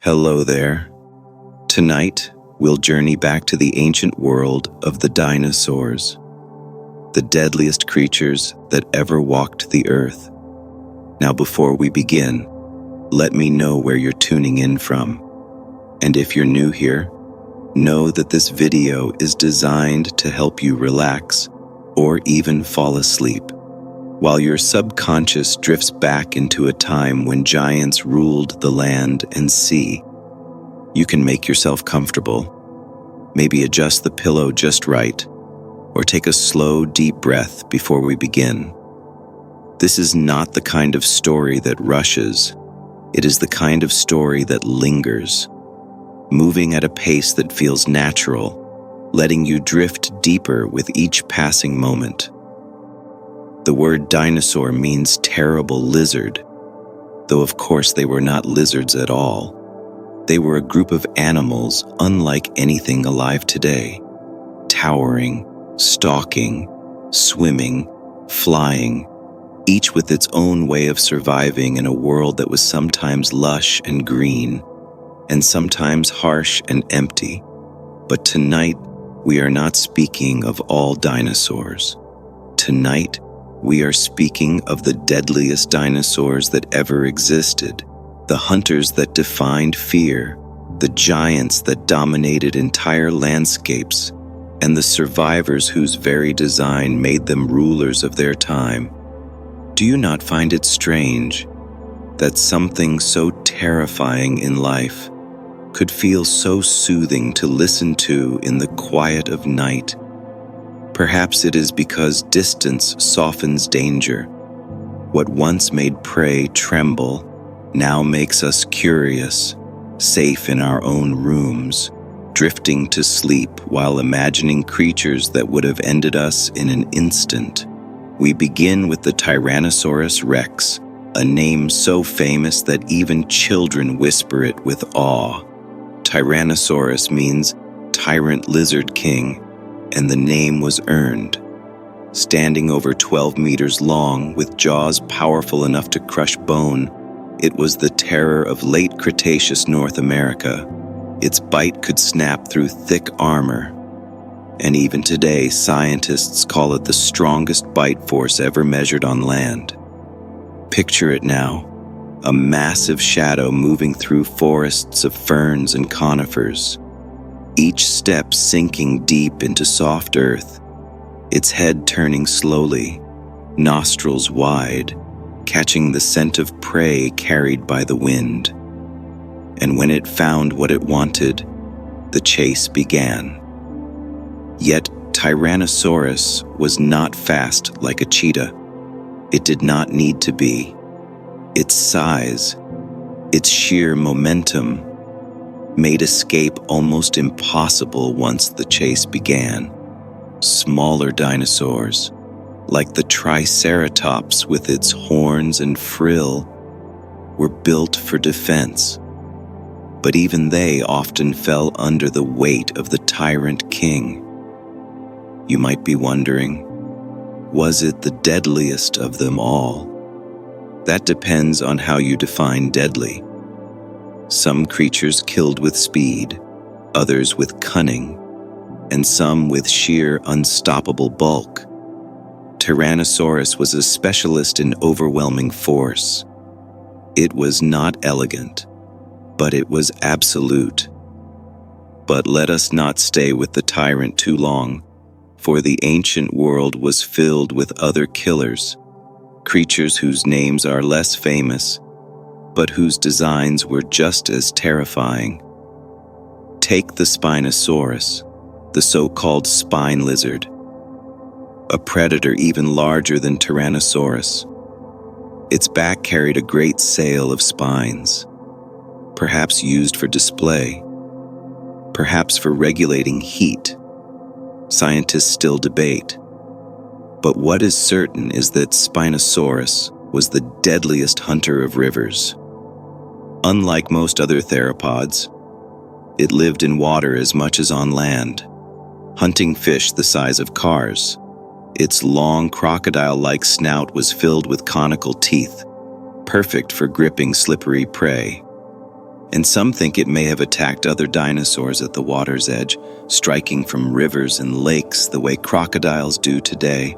Hello there. Tonight, we'll journey back to the ancient world of the dinosaurs, the deadliest creatures that ever walked the earth. Now, before we begin, let me know where you're tuning in from. And if you're new here, know that this video is designed to help you relax or even fall asleep, while your subconscious drifts back into a time when giants ruled the land and sea. You can make yourself comfortable, maybe adjust the pillow just right, or take a slow, deep breath before we begin. This is not the kind of story that rushes. It is the kind of story that lingers, moving at a pace that feels natural, letting you drift deeper with each passing moment. The word dinosaur means terrible lizard, though of course they were not lizards at all. They were a group of animals unlike anything alive today, towering, stalking, swimming, flying, each with its own way of surviving in a world that was sometimes lush and green, and sometimes harsh and empty. But tonight, we are not speaking of all dinosaurs. Tonight, we are speaking of the deadliest dinosaurs that ever existed, the hunters that defined fear, the giants that dominated entire landscapes, and the survivors whose very design made them rulers of their time. Do you not find it strange that something so terrifying in life could feel so soothing to listen to in the quiet of night? Perhaps it is because distance softens danger. What once made prey tremble now makes us curious, safe in our own rooms, drifting to sleep while imagining creatures that would have ended us in an instant. We begin with the Tyrannosaurus rex, a name so famous that even children whisper it with awe. Tyrannosaurus means tyrant lizard king, and the name was earned. Standing over 12 meters long, with jaws powerful enough to crush bone, it was the terror of late Cretaceous North America. Its bite could snap through thick armor, and even today, scientists call it the strongest bite force ever measured on land. Picture it now, a massive shadow moving through forests of ferns and conifers, each step sinking deep into soft earth, its head turning slowly, nostrils wide, catching the scent of prey carried by the wind. And when it found what it wanted, the chase began. Yet Tyrannosaurus was not fast like a cheetah. It did not need to be. Its size, its sheer momentum, made escape almost impossible once the chase began. Smaller dinosaurs, like the Triceratops with its horns and frill, were built for defense. But even they often fell under the weight of the tyrant king. You might be wondering, was it the deadliest of them all? That depends on how you define deadly. Some creatures killed with speed, others with cunning, and some with sheer unstoppable bulk. Tyrannosaurus was a specialist in overwhelming force. It was not elegant, but it was absolute. But let us not stay with the tyrant too long, for the ancient world was filled with other killers, creatures whose names are less famous, but whose designs were just as terrifying. Take the Spinosaurus, the so-called spine lizard, a predator even larger than Tyrannosaurus. Its back carried a great sail of spines, perhaps used for display, perhaps for regulating heat. Scientists still debate. But what is certain is that Spinosaurus was the deadliest hunter of rivers. Unlike most other theropods, it lived in water as much as on land, hunting fish the size of cars. Its long, crocodile-like snout was filled with conical teeth, perfect for gripping slippery prey. and some think it may have attacked other dinosaurs at the water's edge, striking from rivers and lakes the way crocodiles do today.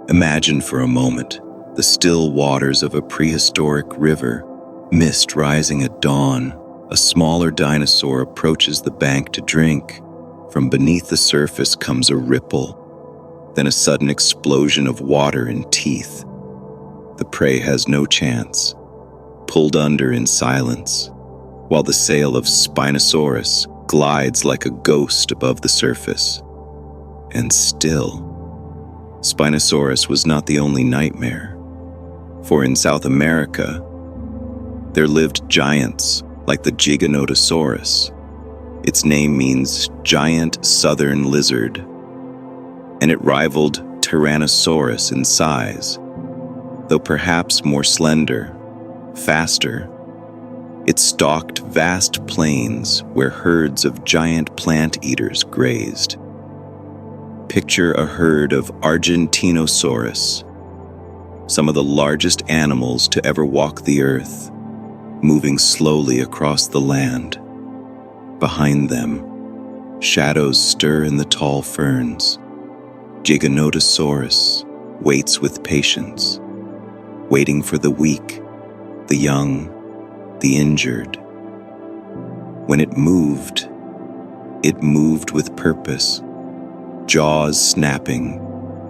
Imagine for a moment the still waters of a prehistoric river, mist rising at dawn. A smaller dinosaur approaches the bank to drink. From beneath the surface comes a ripple, then a sudden explosion of water and teeth. The prey has no chance, pulled under in silence, while the sail of Spinosaurus glides like a ghost above the surface. And still, Spinosaurus was not the only nightmare, for in South America, there lived giants like the Giganotosaurus. Its name means giant southern lizard, and it rivaled Tyrannosaurus in size, though perhaps more slender, faster. It stalked vast plains where herds of giant plant eaters grazed. Picture a herd of Argentinosaurus, some of the largest animals to ever walk the earth, moving slowly across the land. Behind them, shadows stir in the tall ferns. Giganotosaurus waits with patience, waiting for the weak, the young, the injured. When it moved with purpose, jaws snapping,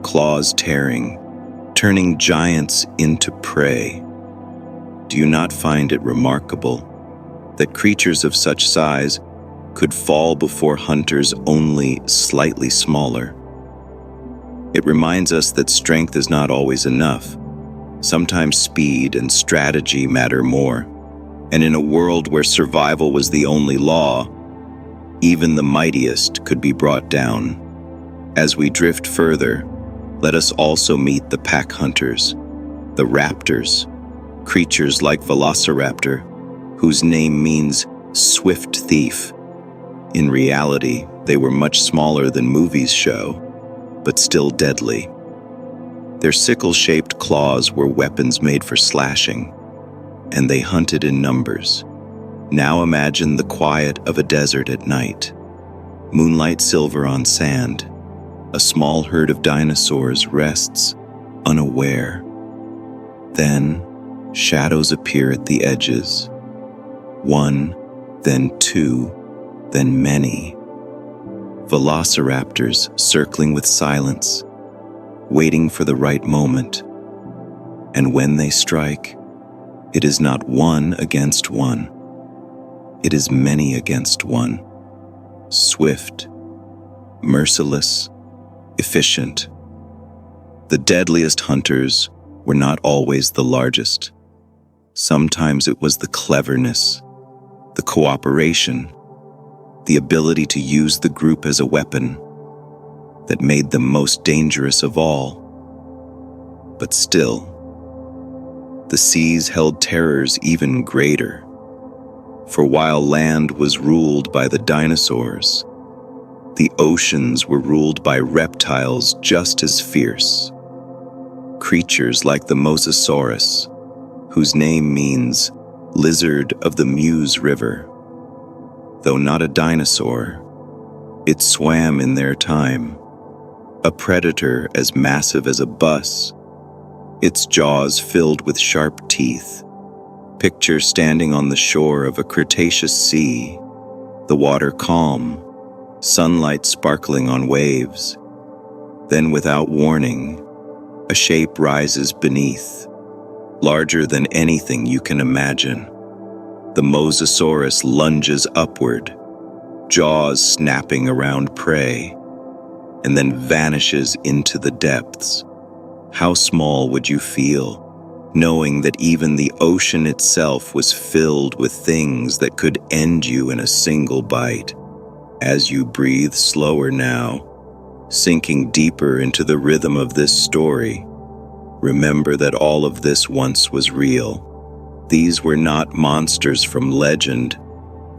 claws tearing, turning giants into prey. Do you not find it remarkable that creatures of such size could fall before hunters only slightly smaller? It reminds us that strength is not always enough. Sometimes speed and strategy matter more. And in a world where survival was the only law, even the mightiest could be brought down. As we drift further, let us also meet the pack hunters, the raptors, creatures like Velociraptor, whose name means swift thief. In reality, they were much smaller than movies show, but still deadly. Their sickle-shaped claws were weapons made for slashing, and they hunted in numbers. Now imagine the quiet of a desert at night. Moonlight silver on sand. A small herd of dinosaurs rests, unaware. Then, shadows appear at the edges. One, then two, then many. Velociraptors circling with silence, waiting for the right moment. And when they strike, it is not one against one. It is many against one. Swift, merciless, efficient. The deadliest hunters were not always the largest. Sometimes it was the cleverness, the cooperation, the ability to use the group as a weapon that made them most dangerous of all. But still, the seas held terrors even greater. For while land was ruled by the dinosaurs, the oceans were ruled by reptiles just as fierce. Creatures like the Mosasaurus, whose name means lizard of the Meuse River. Though not a dinosaur, it swam in their time, a predator as massive as a bus, its jaws filled with sharp teeth. Picture standing on the shore of a Cretaceous sea, the water calm, sunlight sparkling on waves. Then without warning, a shape rises beneath, larger than anything you can imagine. The Mosasaurus lunges upward, jaws snapping around prey, and then vanishes into the depths. How small would you feel, knowing that even the ocean itself was filled with things that could end you in a single bite? As you breathe slower now, sinking deeper into the rhythm of this story, remember that all of this once was real. These were not monsters from legend,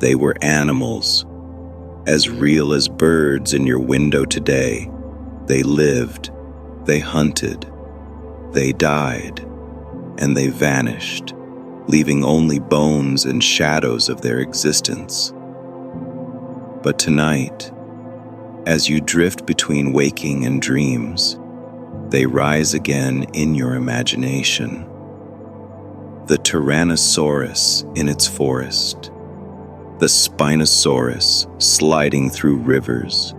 they were animals, as real as birds in your window today. They lived, they hunted, they died, and they vanished. leaving only bones and shadows of their existence. But tonight, as you drift between waking and dreams, they rise again in your imagination. The Tyrannosaurus in its forest, the Spinosaurus sliding through rivers,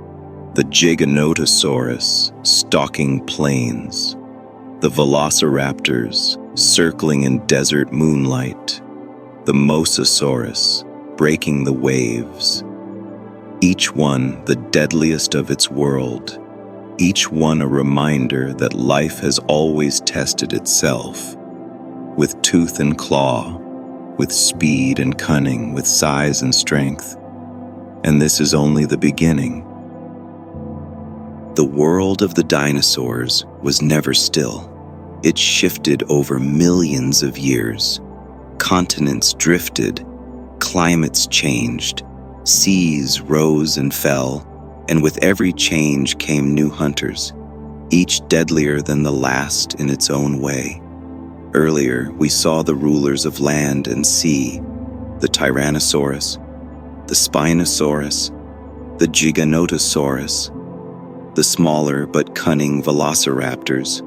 the Giganotosaurus stalking plains, the Velociraptors circling in desert moonlight, the Mosasaurus breaking the waves, each one the deadliest of its world, each one a reminder that life has always tested itself, with tooth and claw, with speed and cunning, with size and strength. And this is only the beginning. The world of the dinosaurs was never still. It shifted over millions of years. Continents drifted, climates changed, seas rose and fell, and with every change came new hunters, each deadlier than the last in its own way. Earlier, we saw the rulers of land and sea, the Tyrannosaurus, the Spinosaurus, the Giganotosaurus, the smaller but cunning Velociraptors,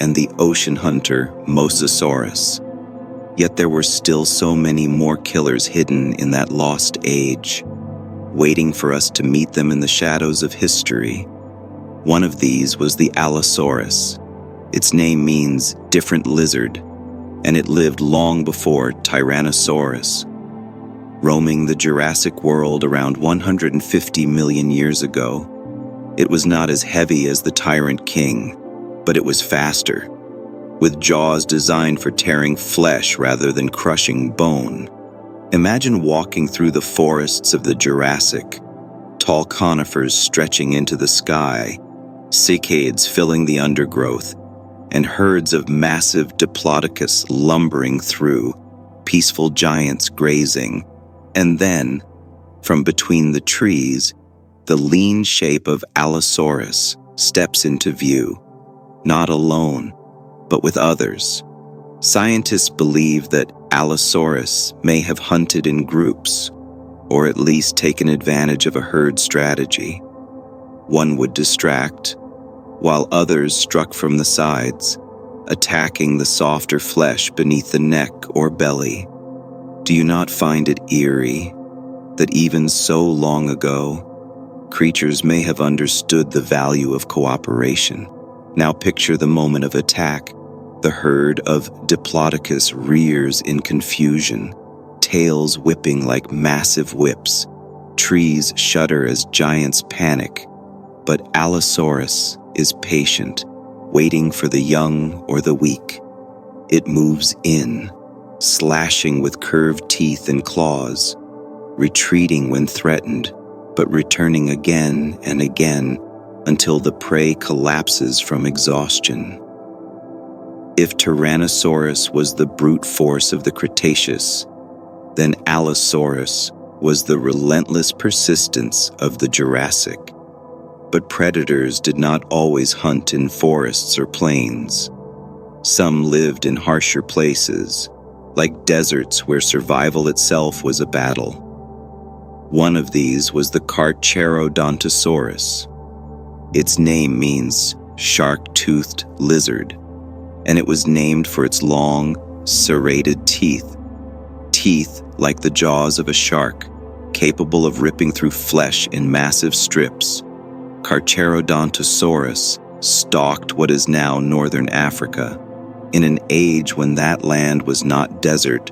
and the ocean hunter Mosasaurus. Yet there were still so many more killers hidden in that lost age, waiting for us to meet them in the shadows of history. One of these was the Allosaurus. Its name means different lizard, and it lived long before Tyrannosaurus. Roaming the Jurassic world around 150 million years ago, it was not as heavy as the Tyrant King, but it was faster, with jaws designed for tearing flesh rather than crushing bone. Imagine walking through the forests of the Jurassic, tall conifers stretching into the sky, cicades filling the undergrowth, and herds of massive Diplodocus lumbering through, peaceful giants grazing. And then, from between the trees, the lean shape of Allosaurus steps into view, not alone, but with others. Scientists believe that Allosaurus may have hunted in groups, or at least taken advantage of a herd strategy. One would distract, while others struck from the sides, attacking the softer flesh beneath the neck or belly. Do you not find it eerie that even so long ago, creatures may have understood the value of cooperation? Now picture the moment of attack. The herd of Diplodocus rears in confusion, tails whipping like massive whips. Trees shudder as giants panic, but Allosaurus is patient, waiting for the young or the weak. It moves in, slashing with curved teeth and claws, retreating when threatened, but returning again and again until the prey collapses from exhaustion. If Tyrannosaurus was the brute force of the Cretaceous, then Allosaurus was the relentless persistence of the Jurassic. But predators did not always hunt in forests or plains. Some lived in harsher places, like deserts where survival itself was a battle. One of these was the Carcharodontosaurus. Its name means shark-toothed lizard, and it was named for its long, serrated teeth. Teeth like the jaws of a shark, capable of ripping through flesh in massive strips. Carcharodontosaurus stalked what is now northern Africa, in an age when that land was not desert,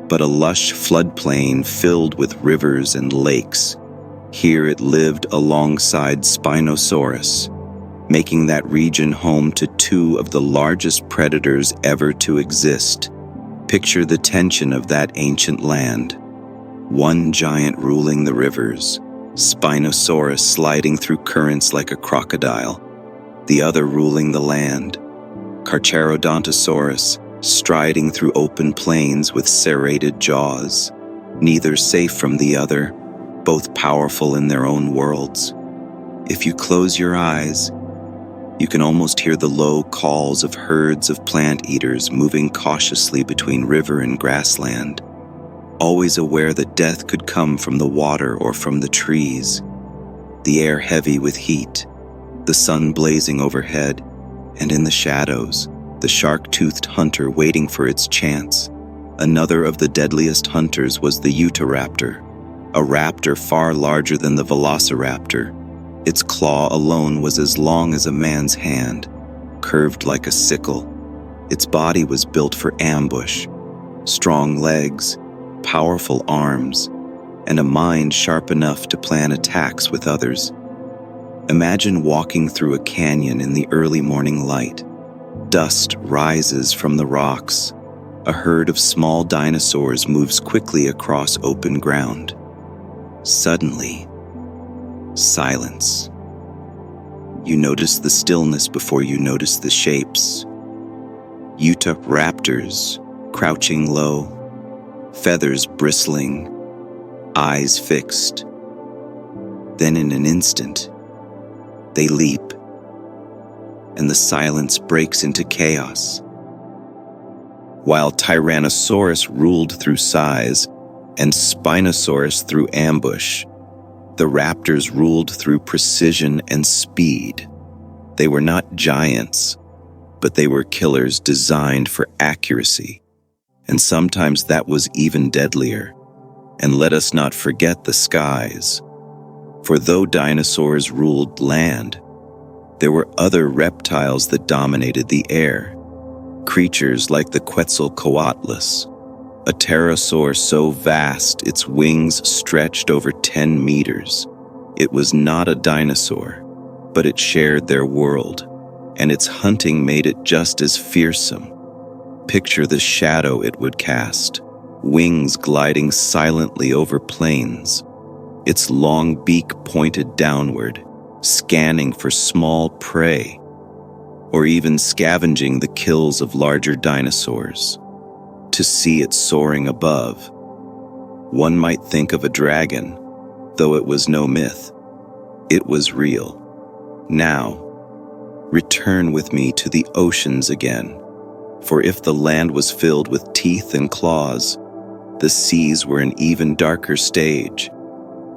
but a lush floodplain filled with rivers and lakes. Here it lived alongside Spinosaurus, making that region home to two of the largest predators ever to exist. Picture the tension of that ancient land. One giant ruling the rivers, Spinosaurus sliding through currents like a crocodile, the other ruling the land, Carcharodontosaurus striding through open plains with serrated jaws, neither safe from the other, both powerful in their own worlds. If you close your eyes, You can almost hear the low calls of herds of plant eaters moving cautiously between river and grassland, always aware that death could come from the water or from the trees. The air heavy with heat, the sun blazing overhead, and in the shadows, the shark-toothed hunter waiting for its chance. Another of the deadliest hunters was the Utahraptor, a raptor far larger than the Velociraptor. Its claw alone was as long as a man's hand, curved like a sickle. Its body was built for ambush. Strong legs, powerful arms, and a mind sharp enough to plan attacks with others. Imagine walking through a canyon in the early morning light. Dust rises from the rocks. A herd of small dinosaurs moves quickly across open ground. Suddenly, silence. You notice the stillness before you notice the shapes. Utahraptors, crouching low, feathers bristling, eyes fixed. Then in an instant, they leap, and the silence breaks into chaos. While Tyrannosaurus ruled through size and Spinosaurus through ambush, the raptors ruled through precision and speed. They were not giants, but they were killers designed for accuracy. And sometimes that was even deadlier. And let us not forget the skies. For though dinosaurs ruled land, there were other reptiles that dominated the air. Creatures like the Quetzalcoatlus, a pterosaur so vast its wings stretched over 10 meters. It was not a dinosaur, but it shared their world, and its hunting made it just as fearsome. Picture the shadow it would cast, wings gliding silently over plains, its long beak pointed downward, scanning for small prey, or even scavenging the kills of larger dinosaurs. To see it soaring above, one might think of a dragon, though it was no myth. It was real. Now, return with me to the oceans again, for if the land was filled with teeth and claws, the seas were an even darker stage.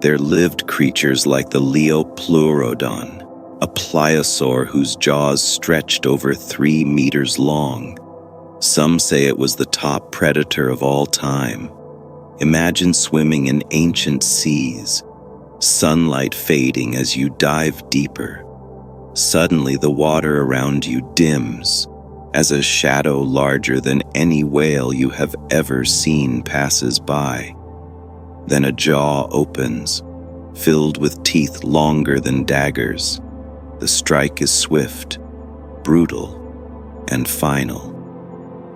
There lived creatures like the Leopleurodon, a pliosaur whose jaws stretched over 3 meters long. Some say it was the top predator of all time. Imagine swimming in ancient seas, sunlight fading as you dive deeper. Suddenly the water around you dims, as a shadow larger than any whale you have ever seen passes by. Then a jaw opens, filled with teeth longer than daggers. The strike is swift, brutal, and final.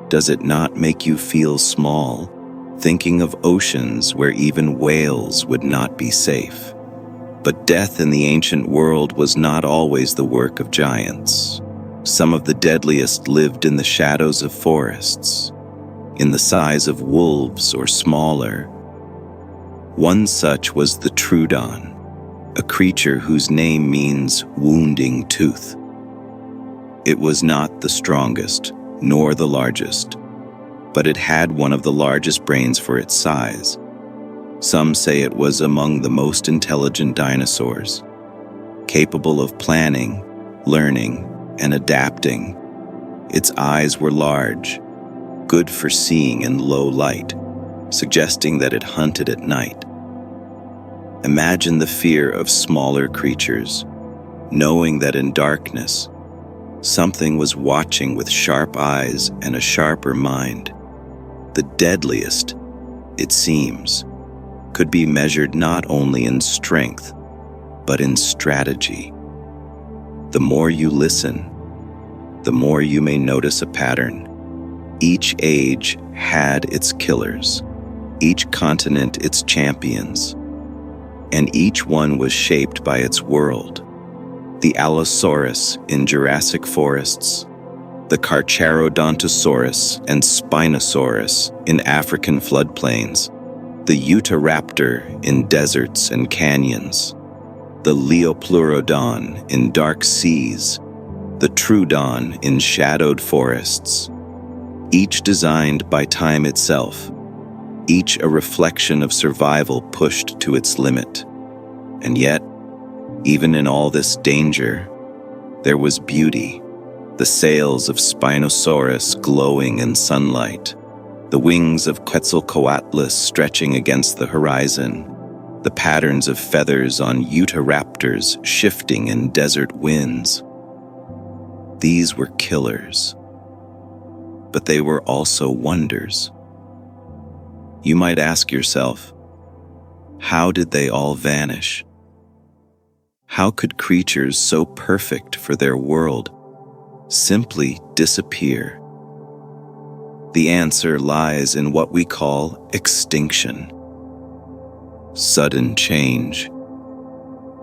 Does it not make you feel small, thinking of oceans where even whales would not be safe? But death in the ancient world was not always the work of giants. Some of the deadliest lived in the shadows of forests, in the size of wolves or smaller. One such was the Troodon, a creature whose name means wounding tooth. It was not the strongest, nor the largest, but it had one of the largest brains for its size. Some say it was among the most intelligent dinosaurs, capable of planning, learning, and adapting. Its eyes were large, good for seeing in low light, suggesting that it hunted at night. Imagine the fear of smaller creatures, knowing that in darkness, something was watching with sharp eyes and a sharper mind. The deadliest, it seems, could be measured not only in strength, but in strategy. The more you listen, the more you may notice a pattern. Each age had its killers, each continent its champions, and each one was shaped by its world. The Allosaurus in Jurassic forests, the Carcharodontosaurus and Spinosaurus in African floodplains, the Utahraptor in deserts and canyons, the Leopleurodon in dark seas, the Troodon in shadowed forests, each designed by time itself, each a reflection of survival pushed to its limit. And yet, even in all this danger, there was beauty. The sails of Spinosaurus glowing in sunlight, the wings of Quetzalcoatlus stretching against the horizon, the patterns of feathers on Utahraptors shifting in desert winds. These were killers, but they were also wonders. You might ask yourself, how did they all vanish? How could creatures so perfect for their world simply disappear? The answer lies in what we call extinction. Sudden change,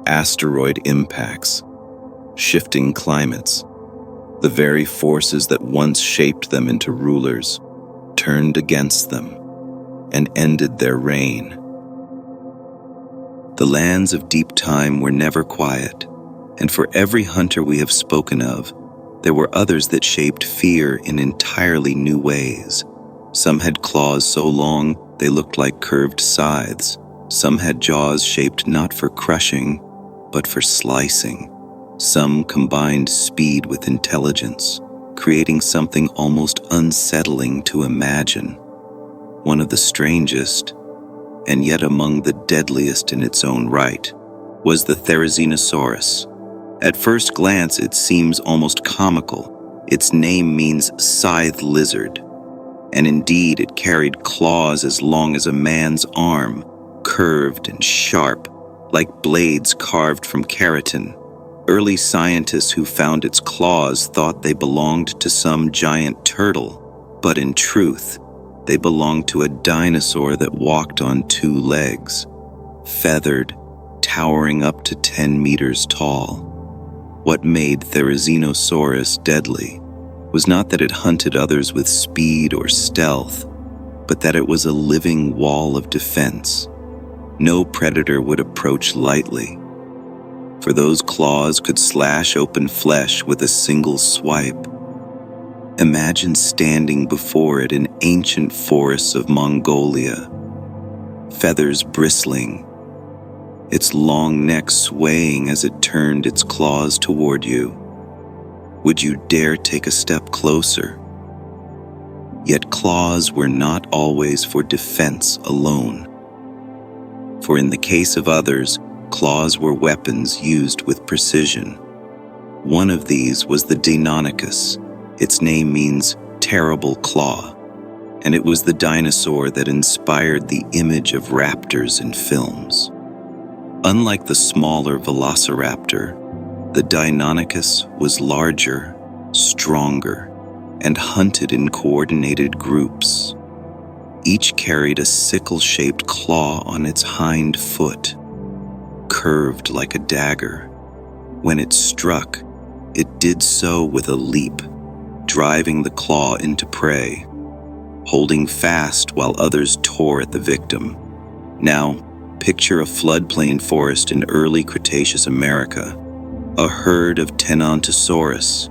asteroid impacts, shifting climates, the very forces that once shaped them into rulers turned against them and ended their reign. The lands of deep time were never quiet, and for every hunter we have spoken of, there were others that shaped fear in entirely new ways. Some had claws so long they looked like curved scythes. Some had jaws shaped not for crushing, but for slicing. Some combined speed with intelligence, creating something almost unsettling to imagine. One of the strangest, and yet among the deadliest in its own right, was the Tyrannosaurus. At first glance, it seems almost comical. Its name means scythe lizard, and indeed it carried claws as long as a man's arm, curved and sharp, like blades carved from keratin. Early scientists who found its claws thought they belonged to some giant turtle, but in truth, they belonged to a dinosaur that walked on two legs, feathered, towering up to 10 meters tall. What made Tyrannosaurus deadly was not that it hunted others with speed or stealth, but that it was a living wall of defense. No predator would approach lightly, for those claws could slash open flesh with a single swipe. Imagine standing before it in ancient forests of Mongolia, feathers bristling, its long neck swaying as it turned its claws toward you. Would you dare take a step closer? Yet claws were not always for defense alone. For in the case of others, claws were weapons used with precision. One of these was the Deinonychus. Its name means terrible claw, and it was the dinosaur that inspired the image of raptors in films. Unlike the smaller Velociraptor, the Deinonychus was larger, stronger, and hunted in coordinated groups. Each carried a sickle-shaped claw on its hind foot, curved like a dagger. When it struck, it did so with a leap, driving the claw into prey, holding fast while others tore at the victim. Now, picture a floodplain forest in early Cretaceous America, a herd of Tyrannosaurus,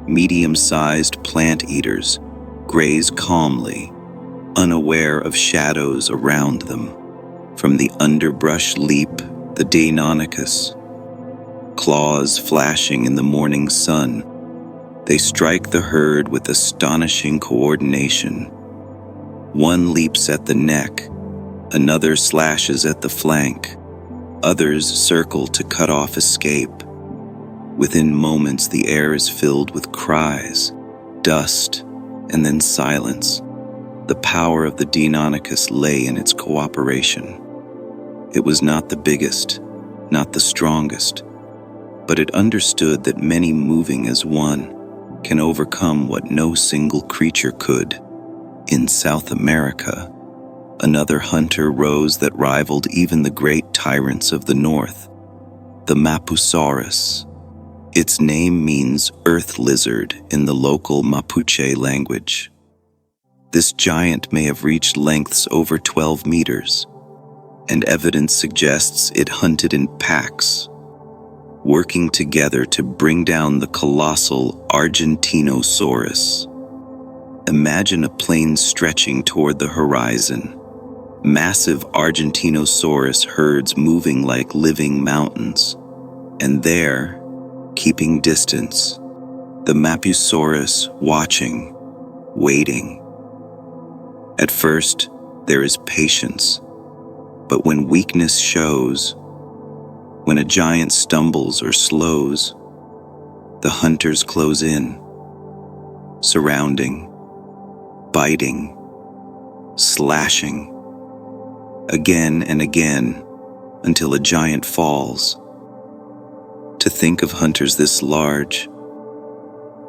medium-sized plant eaters, graze calmly, unaware of shadows around them. From the underbrush leap the Deinonychus, claws flashing in the morning sun. They strike the herd with astonishing coordination. One leaps at the neck, another slashes at the flank, others circle to cut off escape. Within moments, the air is filled with cries, dust, and then silence. The power of the Deinonychus lay in its cooperation. It was not the biggest, not the strongest, but it understood that many moving as one can overcome what no single creature could. In South America, another hunter rose that rivaled even the great tyrants of the north, the Mapusaurus. Its name means earth lizard in the local Mapuche language. This giant may have reached lengths over 12 meters, and evidence suggests it hunted in packs. working together to bring down the colossal Giganotosaurus. Imagine a plane stretching toward the horizon. Massive Giganotosaurus herds moving like living mountains. And there, keeping distance, the Mapusaurus watching, waiting. At first, there is patience. But when weakness shows, when a giant stumbles or slows, the hunters close in, surrounding, biting, slashing, again and again until a giant falls. To think of hunters this large,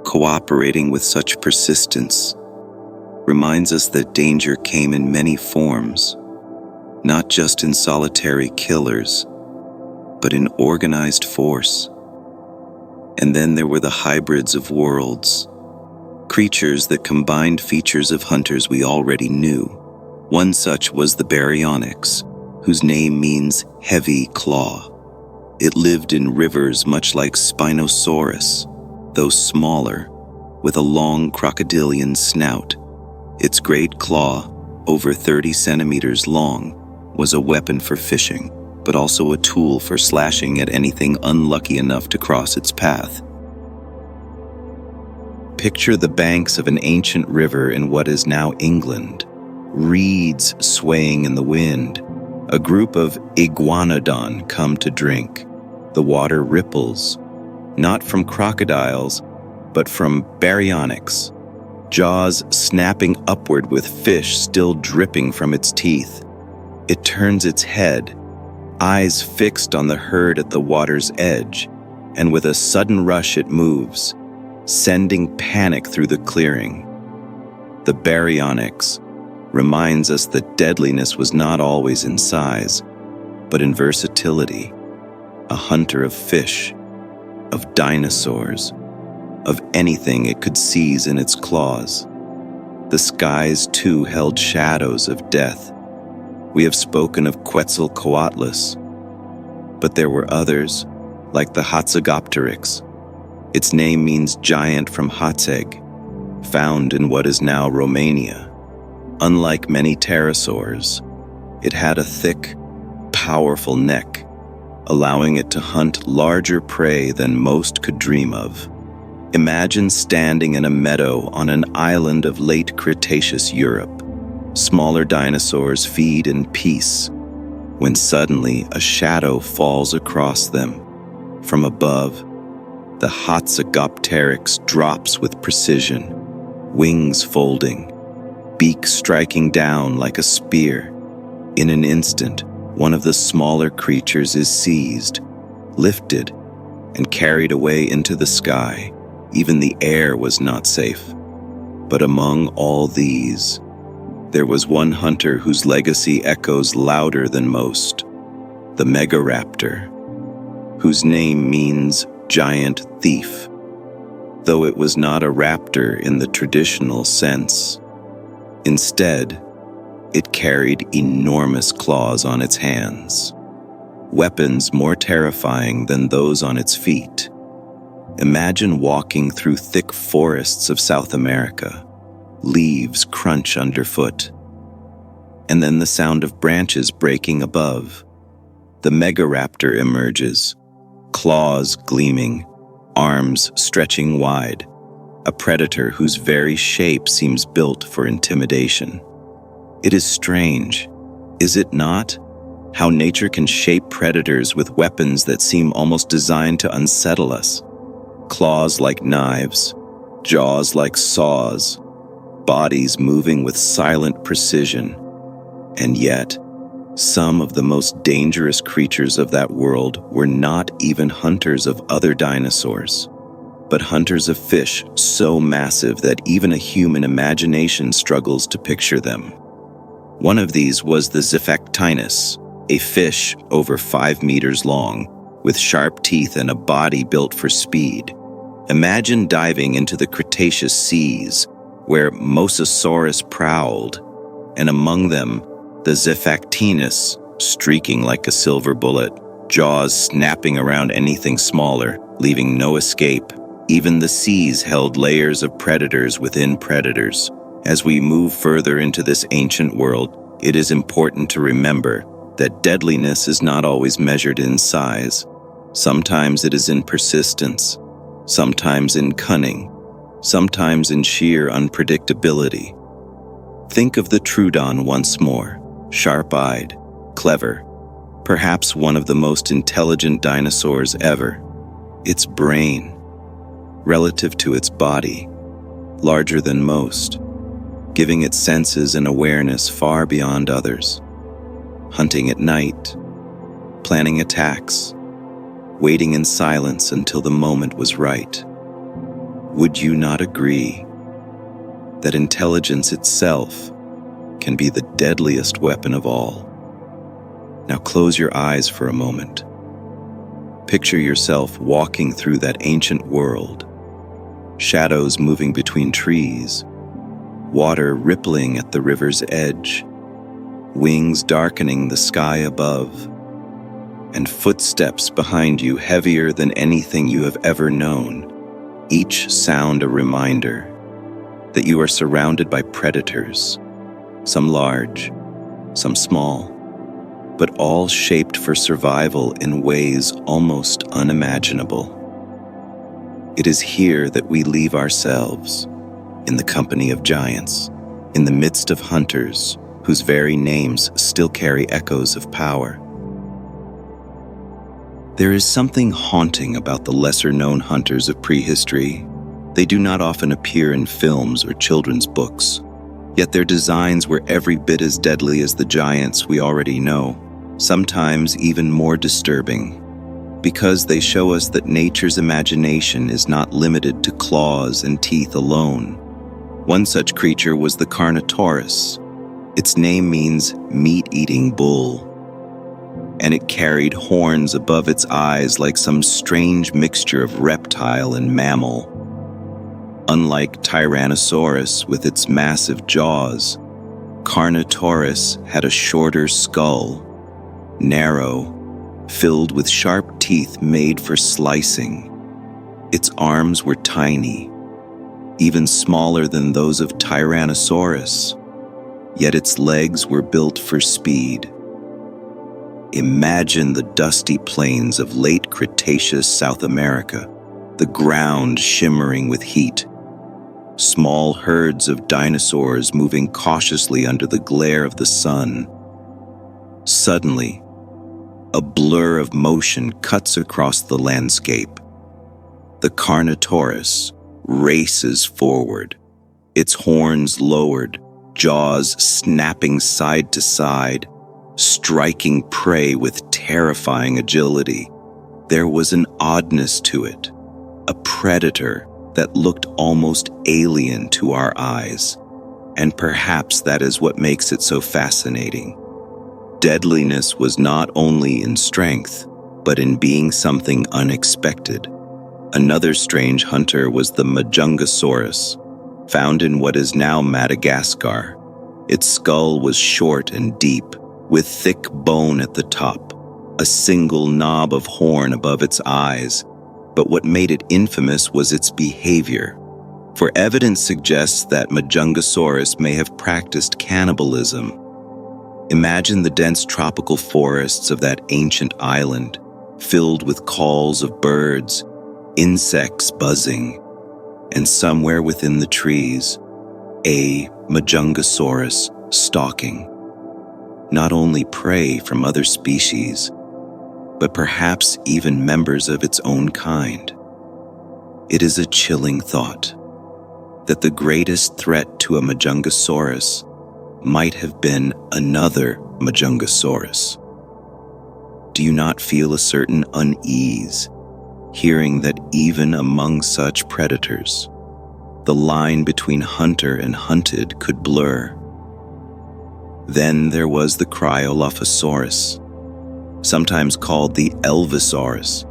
cooperating with such persistence, reminds us that danger came in many forms, not just in solitary killers, but in organized force. And then there were the hybrids of worlds, creatures that combined features of hunters we already knew. One such was the baryonyx, whose name means heavy claw. It lived in rivers much like Spinosaurus, though smaller, with a long crocodilian snout. Its great claw, over 30 centimeters long, was a weapon for fishing, but also a tool for slashing at anything unlucky enough to cross its path. Picture the banks of an ancient river in what is now England, reeds swaying in the wind. A group of iguanodon come to drink. The water ripples, not from crocodiles, but from baryonyx, jaws snapping upward with fish still dripping from its teeth. It turns its head, eyes fixed on the herd at the water's edge, and with a sudden rush it moves, sending panic through the clearing. The baryonyx reminds us that deadliness was not always in size, but in versatility, a hunter of fish, of dinosaurs, of anything it could seize in its claws. The skies, too, held shadows of death. We have spoken of Quetzalcoatlus, but there were others, like the Hatzegopteryx. Its name means giant from Hatzeg, found in what is now Romania. Unlike many pterosaurs, it had a thick, powerful neck, allowing it to hunt larger prey than most could dream of. Imagine standing in a meadow on an island of late Cretaceous Europe. Smaller dinosaurs feed in peace, when suddenly a shadow falls across them. From above, the Hatzegopteryx drops with precision, wings folding, beak striking down like a spear. In an instant, one of the smaller creatures is seized, lifted, and carried away into the sky. Even the air was not safe. But among all these, there was one hunter whose legacy echoes louder than most, the Megaraptor, whose name means giant thief, though it was not a raptor in the traditional sense. Instead, it carried enormous claws on its hands, weapons more terrifying than those on its feet. Imagine walking through thick forests of South America. Leaves crunch underfoot, and then the sound of branches breaking above. The Megaraptor emerges, claws gleaming, arms stretching wide, a predator whose very shape seems built for intimidation. It is strange, is it not, how nature can shape predators with weapons that seem almost designed to unsettle us. Claws like knives, jaws like saws, bodies moving with silent precision. And yet, some of the most dangerous creatures of that world were not even hunters of other dinosaurs, but hunters of fish so massive that even a human imagination struggles to picture them. One of these was the Xiphactinus, a fish over 5 meters long, with sharp teeth and a body built for speed. Imagine diving into the Cretaceous seas, where Mosasaurus prowled, and among them, the Xiphactinus, streaking like a silver bullet, jaws snapping around anything smaller, leaving no escape. Even the seas held layers of predators within predators. As we move further into this ancient world, it is important to remember that deadliness is not always measured in size. Sometimes it is in persistence, sometimes in cunning, sometimes in sheer unpredictability. Think of the Troodon once more, sharp-eyed, clever, perhaps one of the most intelligent dinosaurs ever. Its brain, relative to its body, larger than most, giving its senses an awareness far beyond others. Hunting at night, planning attacks, waiting in silence until the moment was right. Would you not agree that intelligence itself can be the deadliest weapon of all? Now close your eyes for a moment. Picture yourself walking through that ancient world, shadows moving between trees, water rippling at the river's edge, wings darkening the sky above, and footsteps behind you heavier than anything you have ever known, each sound a reminder that you are surrounded by predators, some large, some small, but all shaped for survival in ways almost unimaginable. It is here that we leave ourselves, in the company of giants, in the midst of hunters whose very names still carry echoes of power. There is something haunting about the lesser-known hunters of prehistory. They do not often appear in films or children's books, yet their designs were every bit as deadly as the giants we already know, sometimes even more disturbing, because they show us that nature's imagination is not limited to claws and teeth alone. One such creature was the Carnotaurus. Its name means meat-eating bull, and it carried horns above its eyes like some strange mixture of reptile and mammal. Unlike Tyrannosaurus with its massive jaws, Carnotaurus had a shorter skull, narrow, filled with sharp teeth made for slicing. Its arms were tiny, even smaller than those of Tyrannosaurus, yet its legs were built for speed. Imagine the dusty plains of late Cretaceous South America, the ground shimmering with heat, small herds of dinosaurs moving cautiously under the glare of the sun. Suddenly, a blur of motion cuts across the landscape. The Carnotaurus races forward, its horns lowered, jaws snapping side to side, striking prey with terrifying agility. There was an oddness to it, a predator that looked almost alien to our eyes, and perhaps that is what makes it so fascinating. Deadliness was not only in strength, but in being something unexpected. Another strange hunter was the Giganotosaurus, found in what is now Madagascar. Its skull was short and deep, with thick bone at the top, a single knob of horn above its eyes. But what made it infamous was its behavior, for evidence suggests that Giganotosaurus may have practiced cannibalism. Imagine the dense tropical forests of that ancient island, filled with calls of birds, insects buzzing, and somewhere within the trees, a Giganotosaurus stalking. Not only prey from other species, but perhaps even members of its own kind. It is a chilling thought that the greatest threat to a Giganotosaurus might have been another Giganotosaurus. Do you not feel a certain unease hearing that even among such predators, the line between hunter and hunted could blur? Then there was the Cryolophosaurus, sometimes called the Elvisaurus,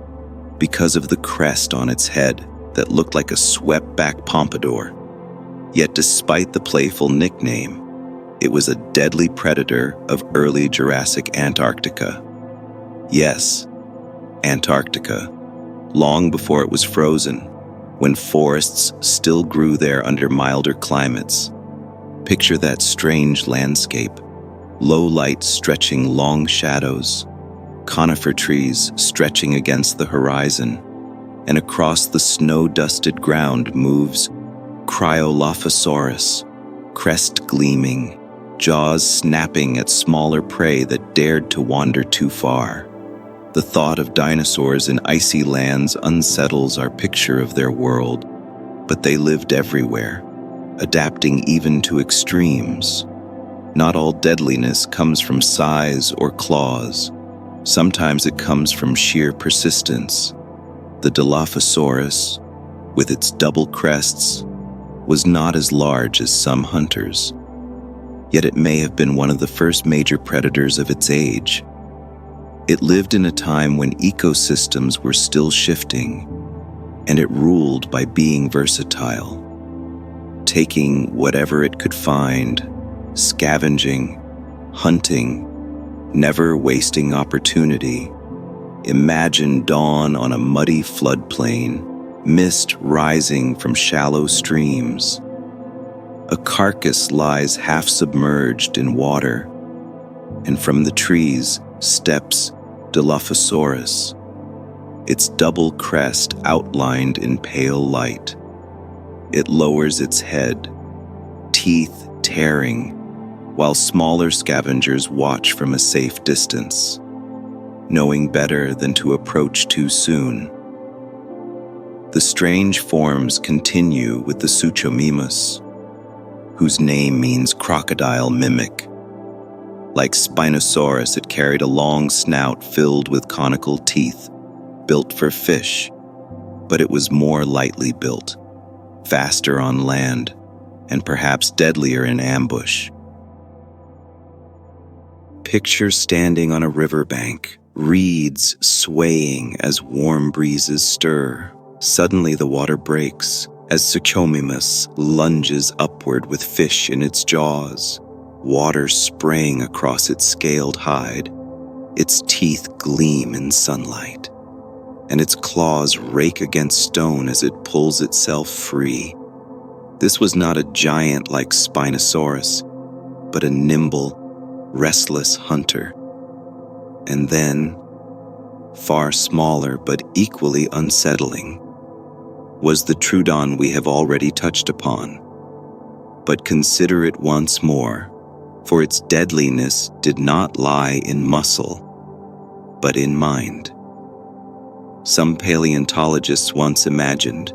because of the crest on its head that looked like a swept-back pompadour. Yet despite the playful nickname, it was a deadly predator of early Jurassic Antarctica. Yes, Antarctica, long before it was frozen, when forests still grew there under milder climates. Picture that strange landscape, low light stretching long shadows, conifer trees stretching against the horizon, and across the snow-dusted ground moves Cryolophosaurus, crest gleaming, jaws snapping at smaller prey that dared to wander too far. The thought of dinosaurs in icy lands unsettles our picture of their world, but they lived everywhere, adapting even to extremes. Not all deadliness comes from size or claws. Sometimes it comes from sheer persistence. The Dilophosaurus, with its double crests, was not as large as some hunters. Yet it may have been one of the first major predators of its age. It lived in a time when ecosystems were still shifting, and it ruled by being versatile, taking whatever it could find, scavenging, hunting, never wasting opportunity. Imagine dawn on a muddy floodplain, mist rising from shallow streams. A carcass lies half submerged in water, and from the trees steps Dilophosaurus, its double crest outlined in pale light. It lowers its head, teeth tearing, while smaller scavengers watch from a safe distance, knowing better than to approach too soon. The strange forms continue with the Suchomimus, whose name means crocodile mimic. Like Spinosaurus, it carried a long snout filled with conical teeth, built for fish, but it was more lightly built, faster on land, and perhaps deadlier in ambush. Picture standing on a riverbank, reeds swaying as warm breezes stir. Suddenly the water breaks as Suchomimus lunges upward with fish in its jaws, water spraying across its scaled hide. Its teeth gleam in sunlight, and its claws rake against stone as it pulls itself free. This was not a giant like Spinosaurus, but a nimble, restless hunter. And then, far smaller but equally unsettling, was the Troodon we have already touched upon. But consider it once more, for its deadliness did not lie in muscle, but in mind. Some paleontologists once imagined,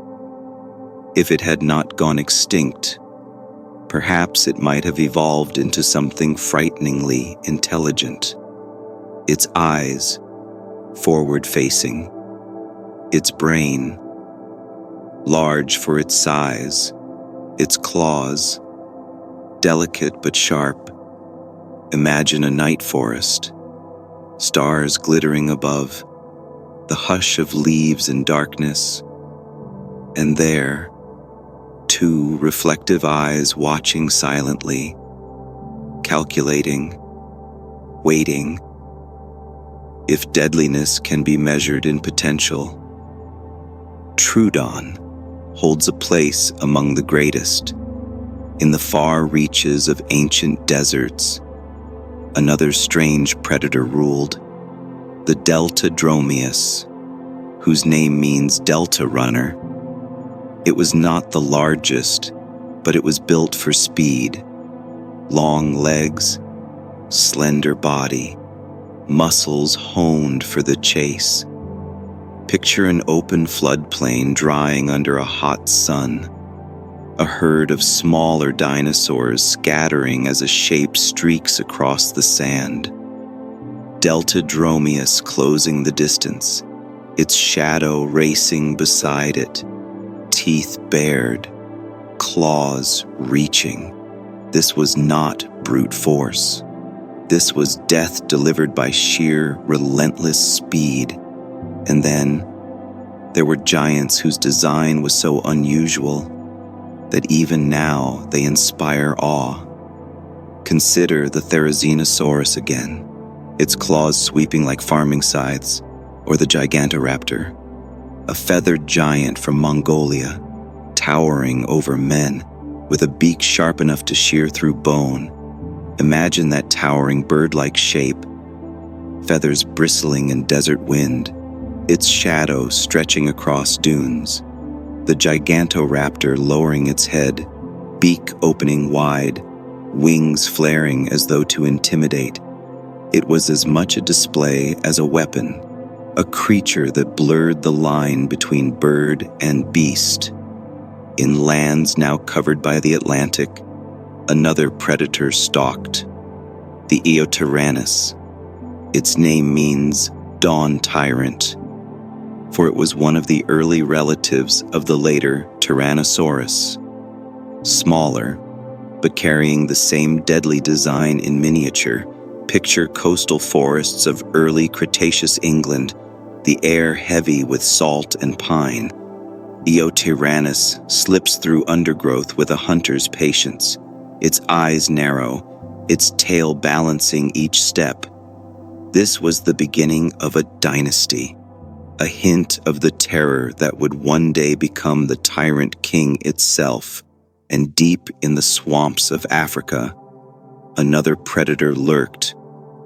if it had not gone extinct, perhaps it might have evolved into something frighteningly intelligent. Its eyes, forward-facing, its brain, large for its size, its claws, delicate but sharp. Imagine a night forest, stars glittering above, the hush of leaves in darkness, and there, two reflective eyes watching silently, calculating, waiting. If deadliness can be measured in potential, Troodon holds a place among the greatest. In the far reaches of ancient deserts, another strange predator ruled, the Deltadromeus, whose name means Delta Runner. It was not the largest, but it was built for speed. Long legs, slender body, muscles honed for the chase. Picture an open floodplain drying under a hot sun, a herd of smaller dinosaurs scattering as a shape streaks across the sand. Deltadromeus closing the distance, its shadow racing beside it, teeth bared, claws reaching. This was not brute force. This was death delivered by sheer, relentless speed. And then, there were giants whose design was so unusual that even now they inspire awe. Consider the Tyrannosaurus again, its claws sweeping like farming scythes, Or the Giganotosaurus, a feathered giant from Mongolia, towering over men, with a beak sharp enough to shear through bone. Imagine that towering bird-like shape, feathers bristling in desert wind, its shadow stretching across dunes. The Giganotosaurus lowering its head, beak opening wide, wings flaring as though to intimidate. It was as much a display as a weapon, a creature that blurred the line between bird and beast. In lands now covered by the Atlantic, another predator stalked, the Utahraptor. Its name means dawn tyrant, for it was one of the early relatives of the later Tyrannosaurus. Smaller, but carrying the same deadly design in miniature. Picture coastal forests of early Cretaceous England, the air heavy with salt and pine. Utahraptor slips through undergrowth with a hunter's patience, its eyes narrow, its tail balancing each step. This was the beginning of a dynasty, a hint of the terror that would one day become the tyrant king itself. And deep in the swamps of Africa, another predator lurked,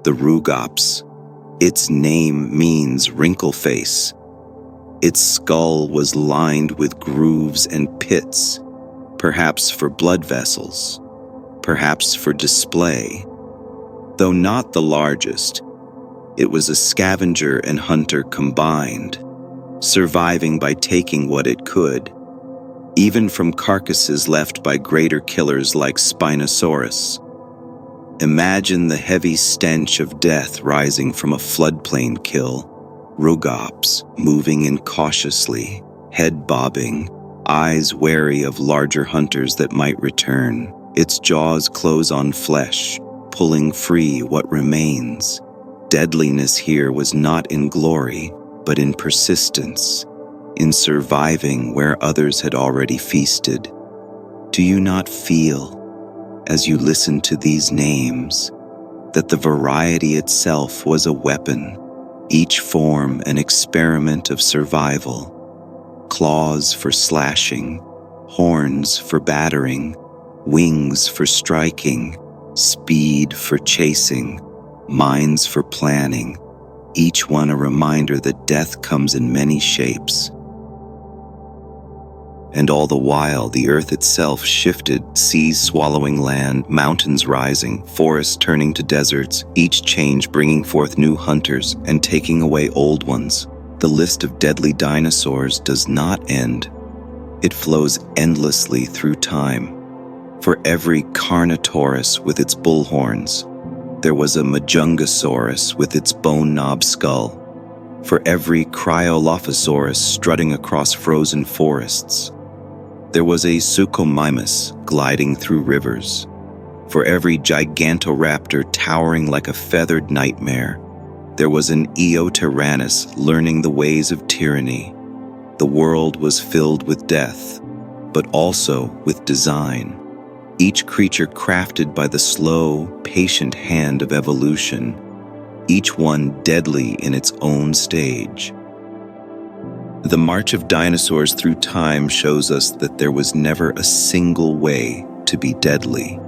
the Rugops. Its name means wrinkle face. Its skull was lined with grooves and pits, perhaps for blood vessels, perhaps for display. Though not the largest, it was a scavenger and hunter combined, surviving by taking what it could, even from carcasses left by greater killers like Spinosaurus. Imagine the heavy stench of death rising from a floodplain kill, Rugops moving incautiously, head bobbing, eyes wary of larger hunters that might return. Its jaws close on flesh, pulling free what remains. Deadliness here was not in glory, but in persistence, in surviving where others had already feasted. Do you not feel, as you listen to these names, that the variety itself was a weapon, each form an experiment of survival? Claws for slashing, horns for battering, wings for striking, speed for chasing, minds for planning, each one a reminder that death comes in many shapes. And all the while, the earth itself shifted, seas swallowing land, mountains rising, forests turning to deserts, each change bringing forth new hunters and taking away old ones. The list of deadly dinosaurs does not end. It flows endlessly through time. For every Carnotaurus with its bullhorns, there was a Majungasaurus with its bone-knob skull. For every Cryolophosaurus strutting across frozen forests, there was a Suchomimus gliding through rivers. For every Giganotosaurus towering like a feathered nightmare, there was an Utahraptor learning the ways of tyranny. The world was filled with death, but also with design. Each creature crafted by the slow, patient hand of evolution, each one deadly in its own stage. The march of dinosaurs through time shows us that there was never a single way to be deadly.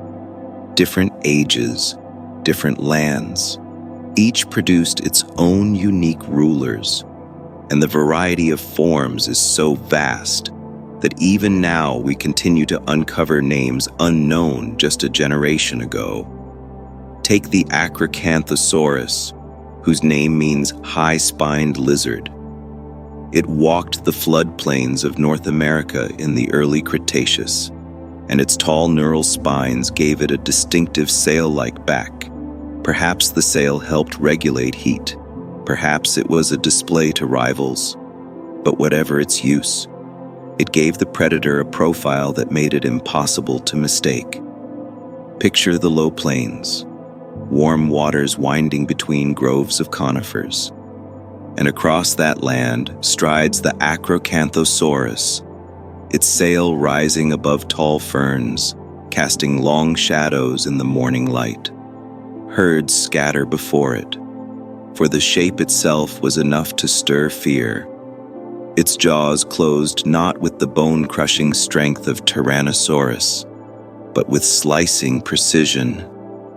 Different ages, different lands, each produced its own unique rulers, and the variety of forms is so vast that even now we continue to uncover names unknown just a generation ago. Take the Acrocanthosaurus, whose name means high-spined lizard. It walked the floodplains of North America in the early Cretaceous, and its tall neural spines gave it a distinctive sail-like back. Perhaps the sail helped regulate heat. Perhaps it was a display to rivals. But whatever its use, it gave the predator a profile that made it impossible to mistake. Picture the low plains, warm waters winding between groves of conifers. And across that land strides the Acrocanthosaurus, its sail rising above tall ferns, casting long shadows in the morning light. Herds scatter before it, for the shape itself was enough to stir fear. Its jaws closed not with the bone-crushing strength of Tyrannosaurus, but with slicing precision,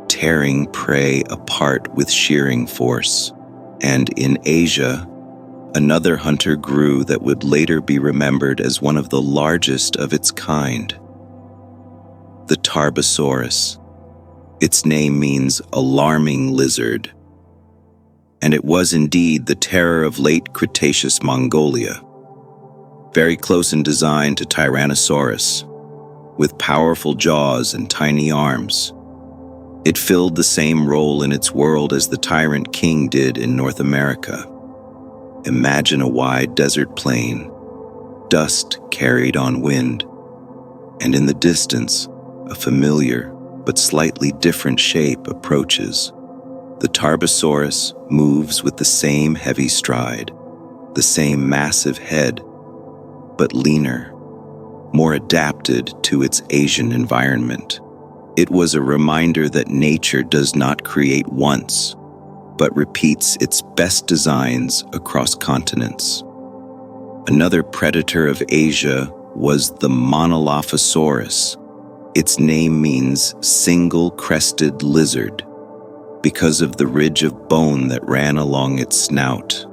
tearing prey apart with shearing force. And in Asia, another hunter grew that would later be remembered as one of the largest of its kind. The Tarbosaurus. Its name means alarming lizard, and it was indeed the terror of late Cretaceous Mongolia. Very close in design to Tyrannosaurus, with powerful jaws and tiny arms. It filled the same role in its world as the tyrant king did in North America. Imagine a wide desert plain, dust carried on wind, and in the distance, a familiar but slightly different shape approaches. The Tarbosaurus moves with the same heavy stride, the same massive head, but leaner, more adapted to its Asian environment. It was a reminder that nature does not create once, but repeats its best designs across continents. Another predator of Asia was the Monolophosaurus. Its name means single-crested lizard, because of the ridge of bone that ran along its snout.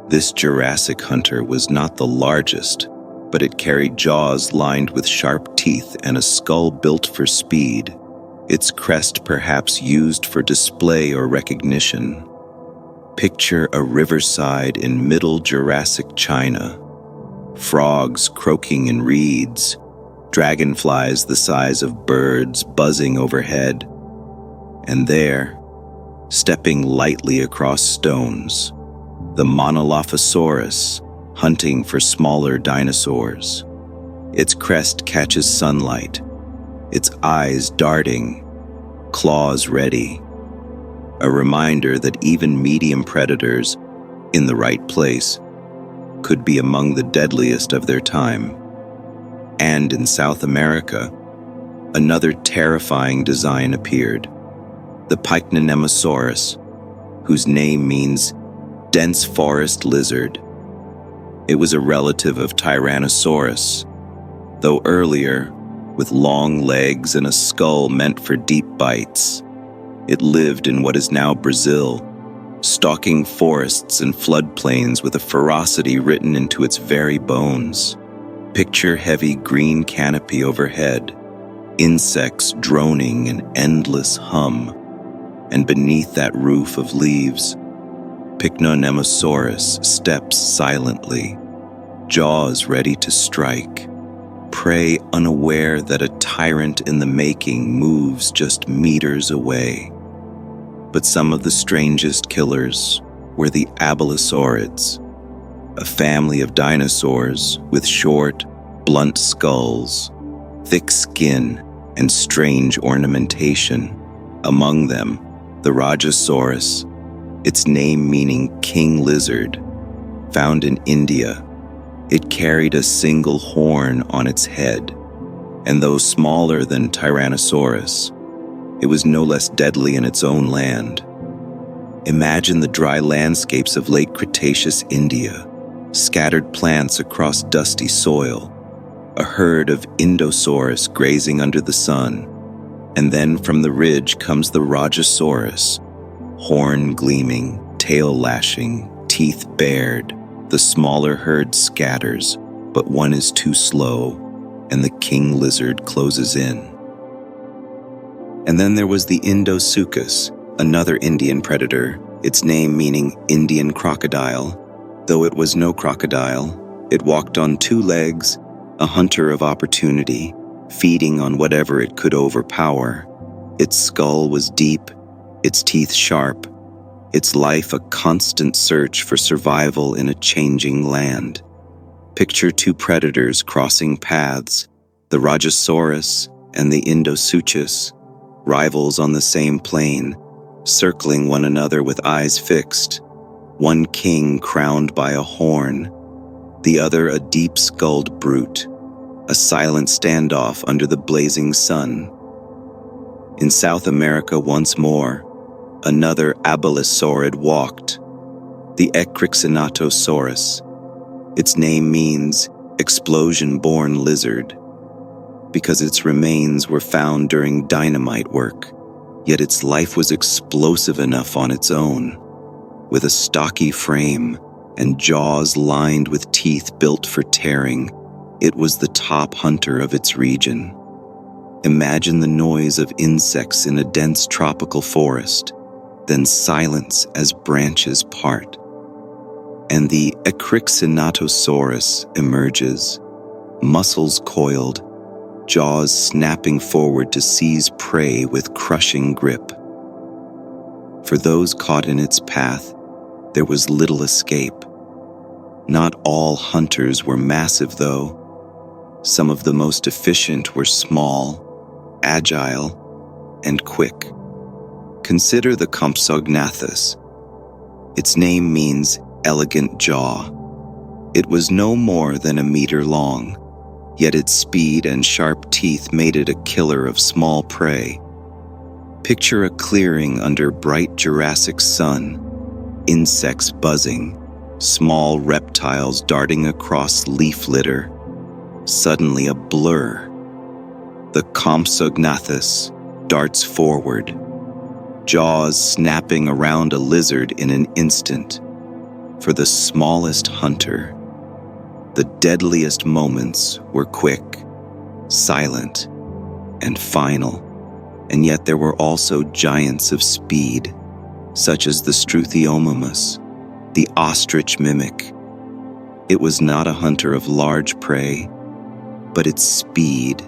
This Jurassic hunter was not the largest, but it carried jaws lined with sharp teeth and a skull built for speed, its crest perhaps used for display or recognition. Picture a riverside in Middle Jurassic China, frogs croaking in reeds, dragonflies the size of birds buzzing overhead, and there, stepping lightly across stones, the Monolophosaurus hunting for smaller dinosaurs. Its crest catches sunlight, its eyes darting, claws ready, a reminder that even medium predators, in the right place, could be among the deadliest of their time. And in South America, another terrifying design appeared, the Pyknonemosaurus, whose name means dense forest lizard. It was a relative of Tyrannosaurus, though earlier, with long legs and a skull meant for deep bites. It lived in what is now Brazil, stalking forests and floodplains with a ferocity written into its very bones. Picture heavy green canopy overhead, insects droning an endless hum, and beneath that roof of leaves, Pyknonemosaurus steps silently, jaws ready to strike, prey unaware that a tyrant in the making moves just meters away. But some of the strangest killers were the Abelisaurids, a family of dinosaurs with short, blunt skulls, thick skin, and strange ornamentation. Among them, the Rajasaurus, its name meaning king lizard, found in India. It carried a single horn on its head, and though smaller than Tyrannosaurus, it was no less deadly in its own land. Imagine the dry landscapes of late Cretaceous India, scattered plants across dusty soil, a herd of Indosaurus grazing under the sun, and then from the ridge comes the Rajasaurus, horn gleaming, tail lashing, teeth bared. The smaller herd scatters, but one is too slow, and the king lizard closes in. And then there was the Indosuchus, another Indian predator, its name meaning Indian crocodile. Though it was no crocodile, it walked on two legs, a hunter of opportunity, feeding on whatever it could overpower. Its skull was deep, its teeth sharp, its life a constant search for survival in a changing land. Picture two predators crossing paths, the Rajasaurus and the Indosuchus, rivals on the same plane, circling one another with eyes fixed, one king crowned by a horn, the other a deep-skulled brute, a silent standoff under the blazing sun. In South America once more, Another abelisaurid walked, the Giganotosaurus. Its name means explosion-born lizard, because its remains were found during dynamite work, yet its life was explosive enough on its own. With a stocky frame and jaws lined with teeth built for tearing, it was the top hunter of its region. Imagine the noise of insects in a dense tropical forest, then silence as branches part. And the Giganotosaurus emerges, muscles coiled, jaws snapping forward to seize prey with crushing grip. For those caught in its path, there was little escape. Not all hunters were massive, though. Some of the most efficient were small, agile, and quick. Consider the Compsognathus. Its name means elegant jaw. It was no more than a meter long, yet its speed and sharp teeth made it a killer of small prey. Picture a clearing under bright Jurassic sun, insects buzzing, small reptiles darting across leaf litter. Suddenly a blur. The Compsognathus darts forward, jaws snapping around a lizard in an instant. For the smallest hunter, the deadliest moments were quick, silent, and final. And yet there were also giants of speed, such as the Struthiomimus, the ostrich mimic. It was not a hunter of large prey, but its speed,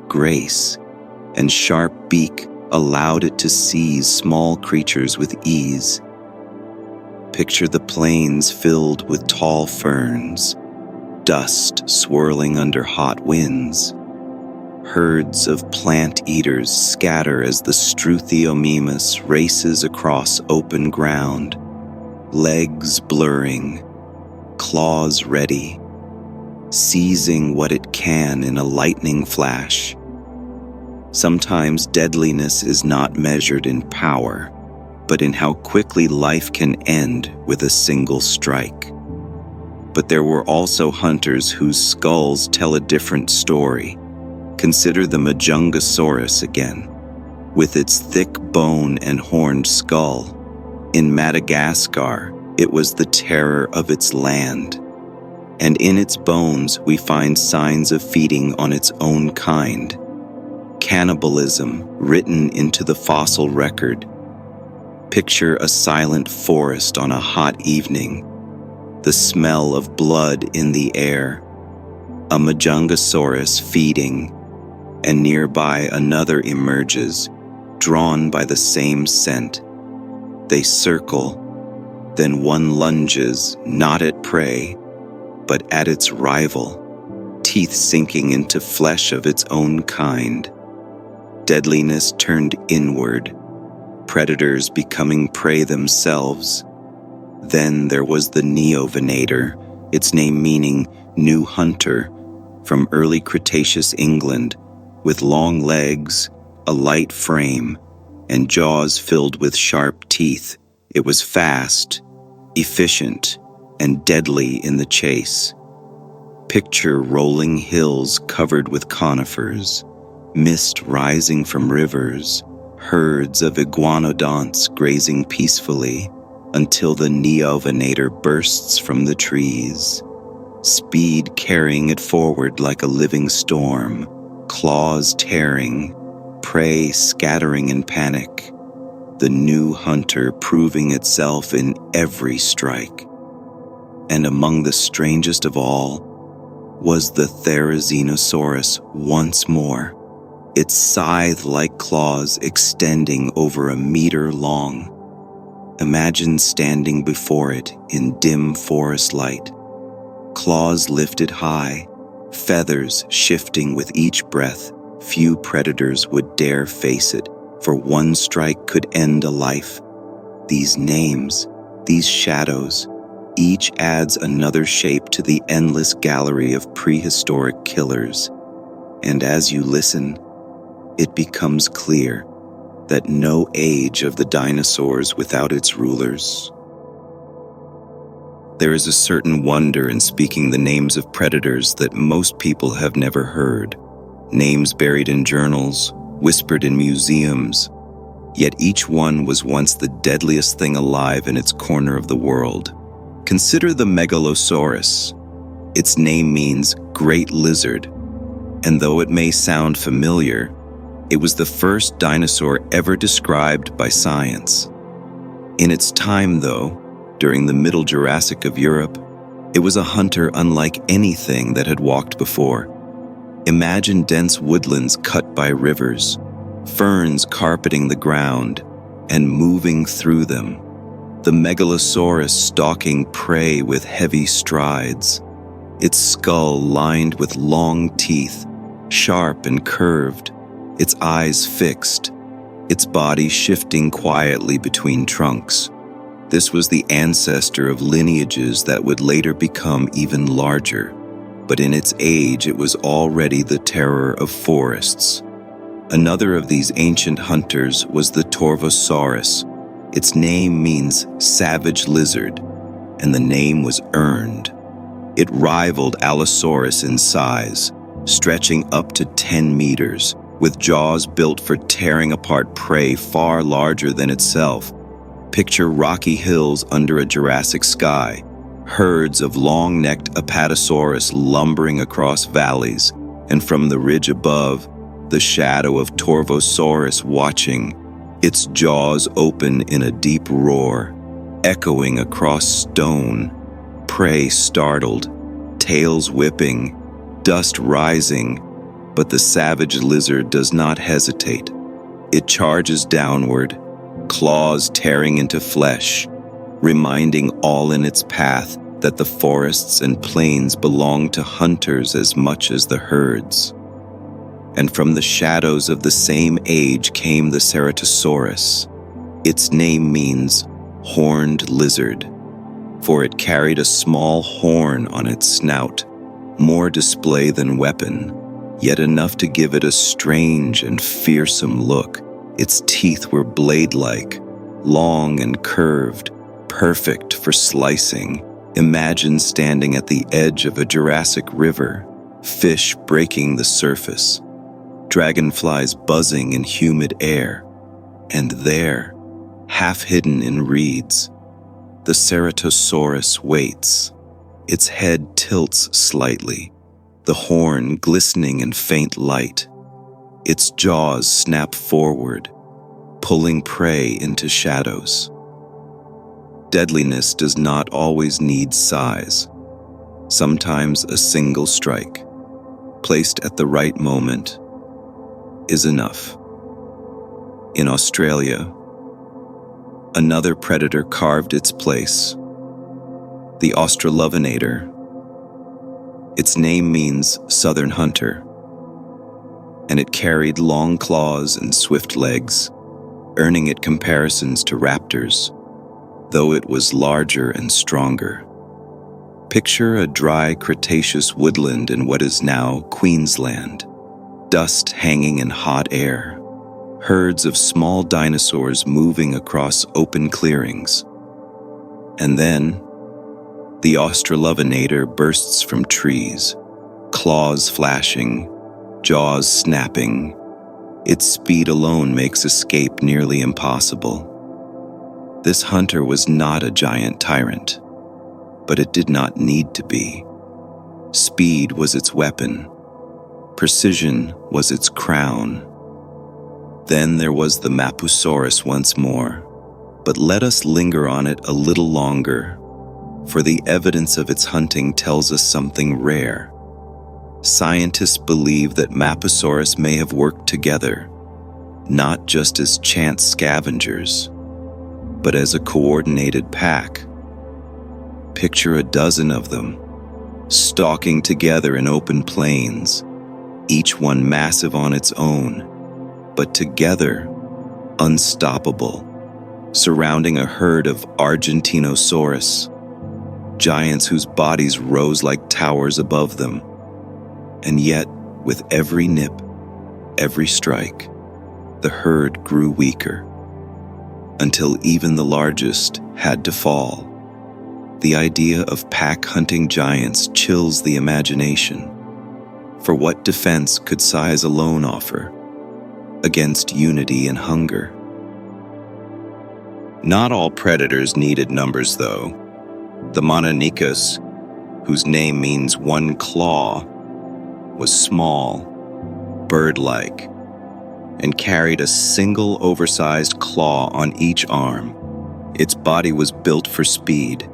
grace, and sharp beak allowed it to seize small creatures with ease. Picture the plains filled with tall ferns, dust swirling under hot winds. Herds of plant eaters scatter as the Struthiomimus races across open ground, legs blurring, claws ready, seizing what it can in a lightning flash. Sometimes deadliness is not measured in power, but in how quickly life can end with a single strike. But there were also hunters whose skulls tell a different story. Consider the Majungasaurus again, with its thick bone and horned skull. In Madagascar, it was the terror of its land. And in its bones, we find signs of feeding on its own kind. Cannibalism written into the fossil record. Picture a silent forest on a hot evening, the smell of blood in the air, a Majungasaurus feeding, and nearby another emerges, drawn by the same scent. They circle, then one lunges, not at prey, but at its rival, teeth sinking into flesh of its own kind. Deadliness turned inward, predators becoming prey themselves. Then there was the Neovenator, its name meaning new hunter, from early Cretaceous England, with long legs, a light frame, and jaws filled with sharp teeth. It was fast, efficient, and deadly in the chase. Picture rolling hills covered with conifers, mist rising from rivers, herds of iguanodonts grazing peacefully until the Neovenator bursts from the trees, speed carrying it forward like a living storm, claws tearing, prey scattering in panic, the new hunter proving itself in every strike. And among the strangest of all was the Tyrannosaurus once more, its scythe-like claws extending over a meter long. Imagine standing before it in dim forest light, claws lifted high, feathers shifting with each breath. Few predators would dare face it, for one strike could end a life. These names, these shadows, each adds another shape to the endless gallery of prehistoric killers. And as you listen, it becomes clear. that no age of the dinosaurs without its rulers. There is a certain wonder in speaking the names of predators that most people have never heard, names buried in journals, whispered in museums, yet each one was once the deadliest thing alive in its corner of the world. Consider the Megalosaurus. Its name means great lizard, and though it may sound familiar, it was the first dinosaur ever described by science. In its time, though, during the Middle Jurassic of Europe, it was a hunter unlike anything that had walked before. Imagine dense woodlands cut by rivers, ferns carpeting the ground and moving through them, the Megalosaurus stalking prey with heavy strides, its skull lined with long teeth, sharp and curved, its eyes fixed, its body shifting quietly between trunks. This was the ancestor of lineages that would later become even larger, but in its age it was already the terror of forests. Another of these ancient hunters was the Torvosaurus. Its name means savage lizard, and the name was earned. It rivaled Allosaurus in size, stretching up to 10 meters, with jaws built for tearing apart prey far larger than itself. Picture rocky hills under a Jurassic sky, herds of long-necked Apatosaurus lumbering across valleys, and from the ridge above, the shadow of Torvosaurus watching, its jaws open in a deep roar, echoing across stone, prey startled, tails whipping, dust rising, but the savage lizard does not hesitate. It charges downward, claws tearing into flesh, reminding all in its path that the forests and plains belong to hunters as much as the herds. And from the shadows of the same age came the Ceratosaurus. Its name means horned lizard, for it carried a small horn on its snout, more display than weapon, yet enough to give it a strange and fearsome look. Its teeth were blade-like, long and curved, perfect for slicing. Imagine standing at the edge of a Jurassic river, fish breaking the surface, dragonflies buzzing in humid air, and there, half hidden in reeds, the Ceratosaurus waits. Its head tilts slightly, the horn glistening in faint light. Its jaws snap forward, pulling prey into shadows. Deadliness does not always need size. Sometimes a single strike, placed at the right moment, is enough. In Australia, another predator carved its place, the Australovenator. Its name means southern hunter, and it carried long claws and swift legs, earning it comparisons to raptors, though it was larger and stronger. Picture a dry Cretaceous woodland in what is now Queensland, dust hanging in hot air, herds of small dinosaurs moving across open clearings. And then, the Australovenator bursts from trees, claws flashing, jaws snapping. Its speed alone makes escape nearly impossible. This hunter was not a giant tyrant, but it did not need to be. Speed was its weapon. Precision was its crown. Then there was the Mapusaurus once more, but let us linger on it a little longer, for the evidence of its hunting tells us something rare. Scientists believe that Mapusaurus may have worked together, not just as chance scavengers, but as a coordinated pack. Picture a dozen of them, stalking together in open plains, each one massive on its own, but together, unstoppable, surrounding a herd of Argentinosaurus, giants whose bodies rose like towers above them. And yet, with every nip, every strike, the herd grew weaker, until even the largest had to fall. The idea of pack-hunting giants chills the imagination. For what defense could size alone offer against unity and hunger? Not all predators needed numbers, though. The Mononychus, whose name means one claw, was small, bird-like, and carried a single oversized claw on each arm. Its body was built for speed,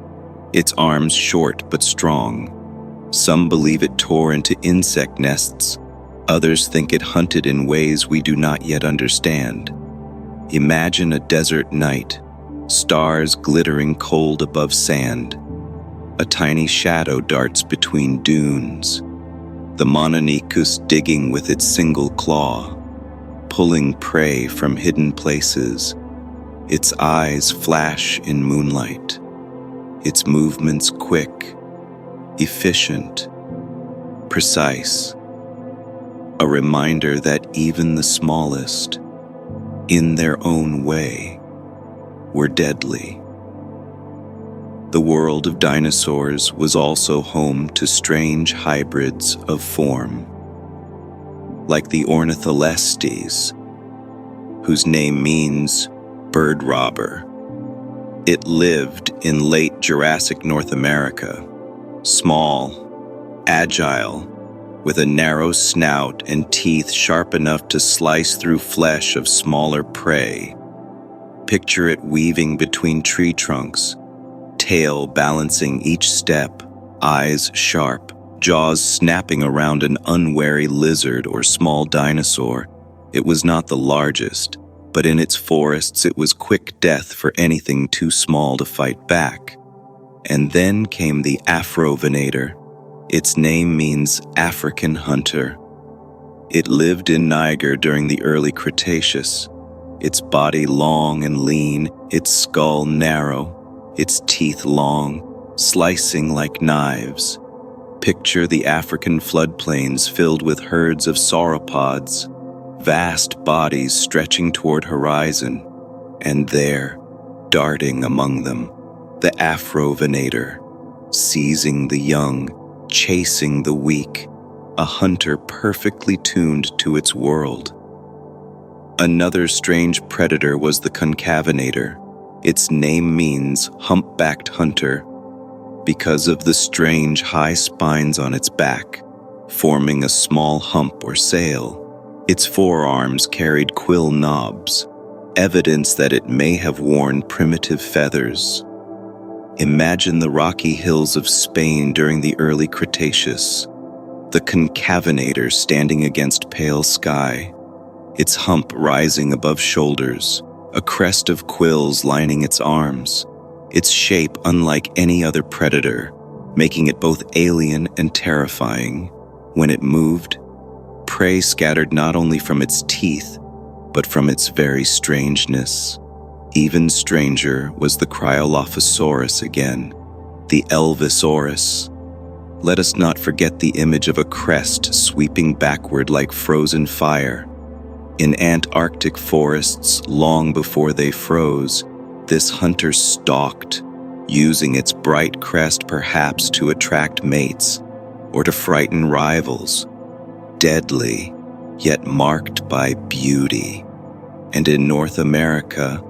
its arms short but strong. Some believe it tore into insect nests, others think it hunted in ways we do not yet understand. Imagine a desert night, stars glittering cold above sand. A tiny shadow darts between dunes. The Mononychus digging with its single claw, pulling prey from hidden places. Its eyes flash in moonlight. Its movements quick, efficient, precise. A reminder that even the smallest, in their own way, were deadly. The world of dinosaurs was also home to strange hybrids of form, like the Ornitholestes, whose name means bird robber. It lived in late Jurassic North America, small, agile, with a narrow snout and teeth sharp enough to slice through flesh of smaller prey. Picture it weaving between tree trunks, tail balancing each step, eyes sharp, jaws snapping around an unwary lizard or small dinosaur. It was not the largest, but in its forests it was quick death for anything too small to fight back. And then came the Afrovenator. Its name means African hunter. It lived in Niger during the early Cretaceous. Its body long and lean, its skull narrow, its teeth long, slicing like knives. Picture the African floodplains filled with herds of sauropods, vast bodies stretching toward horizon, and there, darting among them, the Afrovenator, seizing the young, chasing the weak, a hunter perfectly tuned to its world. Another strange predator was the Concavenator. Its name means humpbacked hunter because of the strange high spines on its back, forming a small hump or sail. Its forearms carried quill knobs, evidence that it may have worn primitive feathers. Imagine the rocky hills of Spain during the early Cretaceous, the Concavenator standing against pale sky, its hump rising above shoulders, a crest of quills lining its arms, its shape unlike any other predator, making it both alien and terrifying. When it moved, prey scattered not only from its teeth, but from its very strangeness. Even stranger was the Cryolophosaurus again, the Elvisaurus. Let us not forget the image of a crest sweeping backward like frozen fire. In Antarctic forests, long before they froze, this hunter stalked, using its bright crest perhaps to attract mates or to frighten rivals. Deadly, yet marked by beauty. And in North America,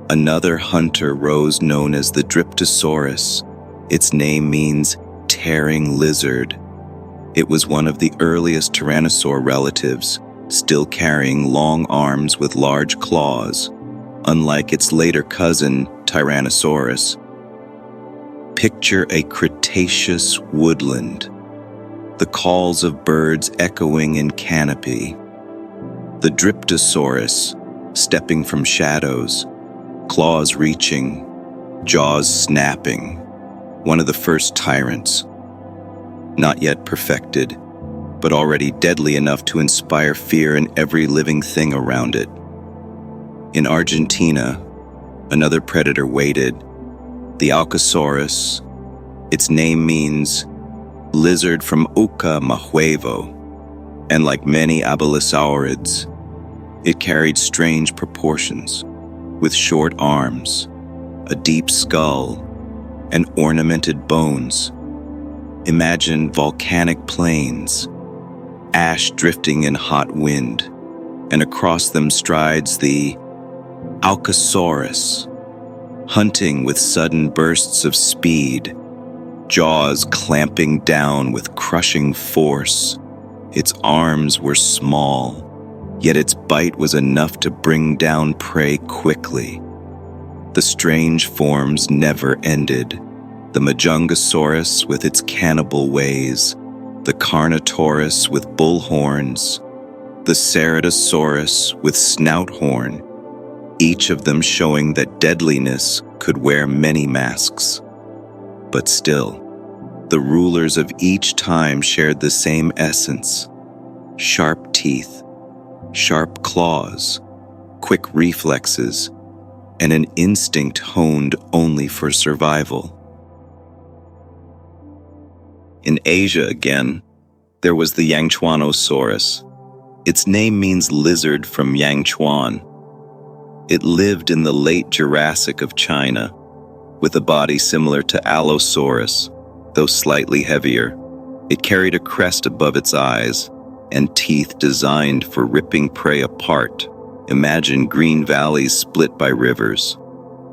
another hunter rose known as the Dryptosaurus. Its name means tearing lizard. It was one of the earliest tyrannosaur relatives, still carrying long arms with large claws, unlike its later cousin, Tyrannosaurus. Picture a Cretaceous woodland, the calls of birds echoing in canopy. The Dryptosaurus, stepping from shadows, claws reaching, jaws snapping, one of the first tyrants, not yet perfected, but already deadly enough to inspire fear in every living thing around it. In Argentina, another predator waited, the Alcosaurus. Its name means lizard from Uca Mahuevo, and like many abelisaurids, It carried strange proportions, with short arms, a deep skull, and ornamented bones. Imagine volcanic plains, ash drifting in hot wind, and across them strides the Allosaurus, hunting with sudden bursts of speed, jaws clamping down with crushing force. Its arms were small, yet its bite was enough to bring down prey quickly. The strange forms never ended. The Giganotosaurus with its cannibal ways, the Carcharodontosaurus with bull horns, the Ceratosaurus with snout horn, each of them showing that deadliness could wear many masks. But still, the rulers of each time shared the same essence: sharp teeth, sharp claws, quick reflexes, and an instinct honed only for survival. In Asia again, there was the Yangchuanosaurus. Its name means lizard from Yangchuan. It lived in the late Jurassic of China, with a body similar to Allosaurus, though slightly heavier. It carried a crest above its eyes and teeth designed for ripping prey apart. Imagine green valleys split by rivers,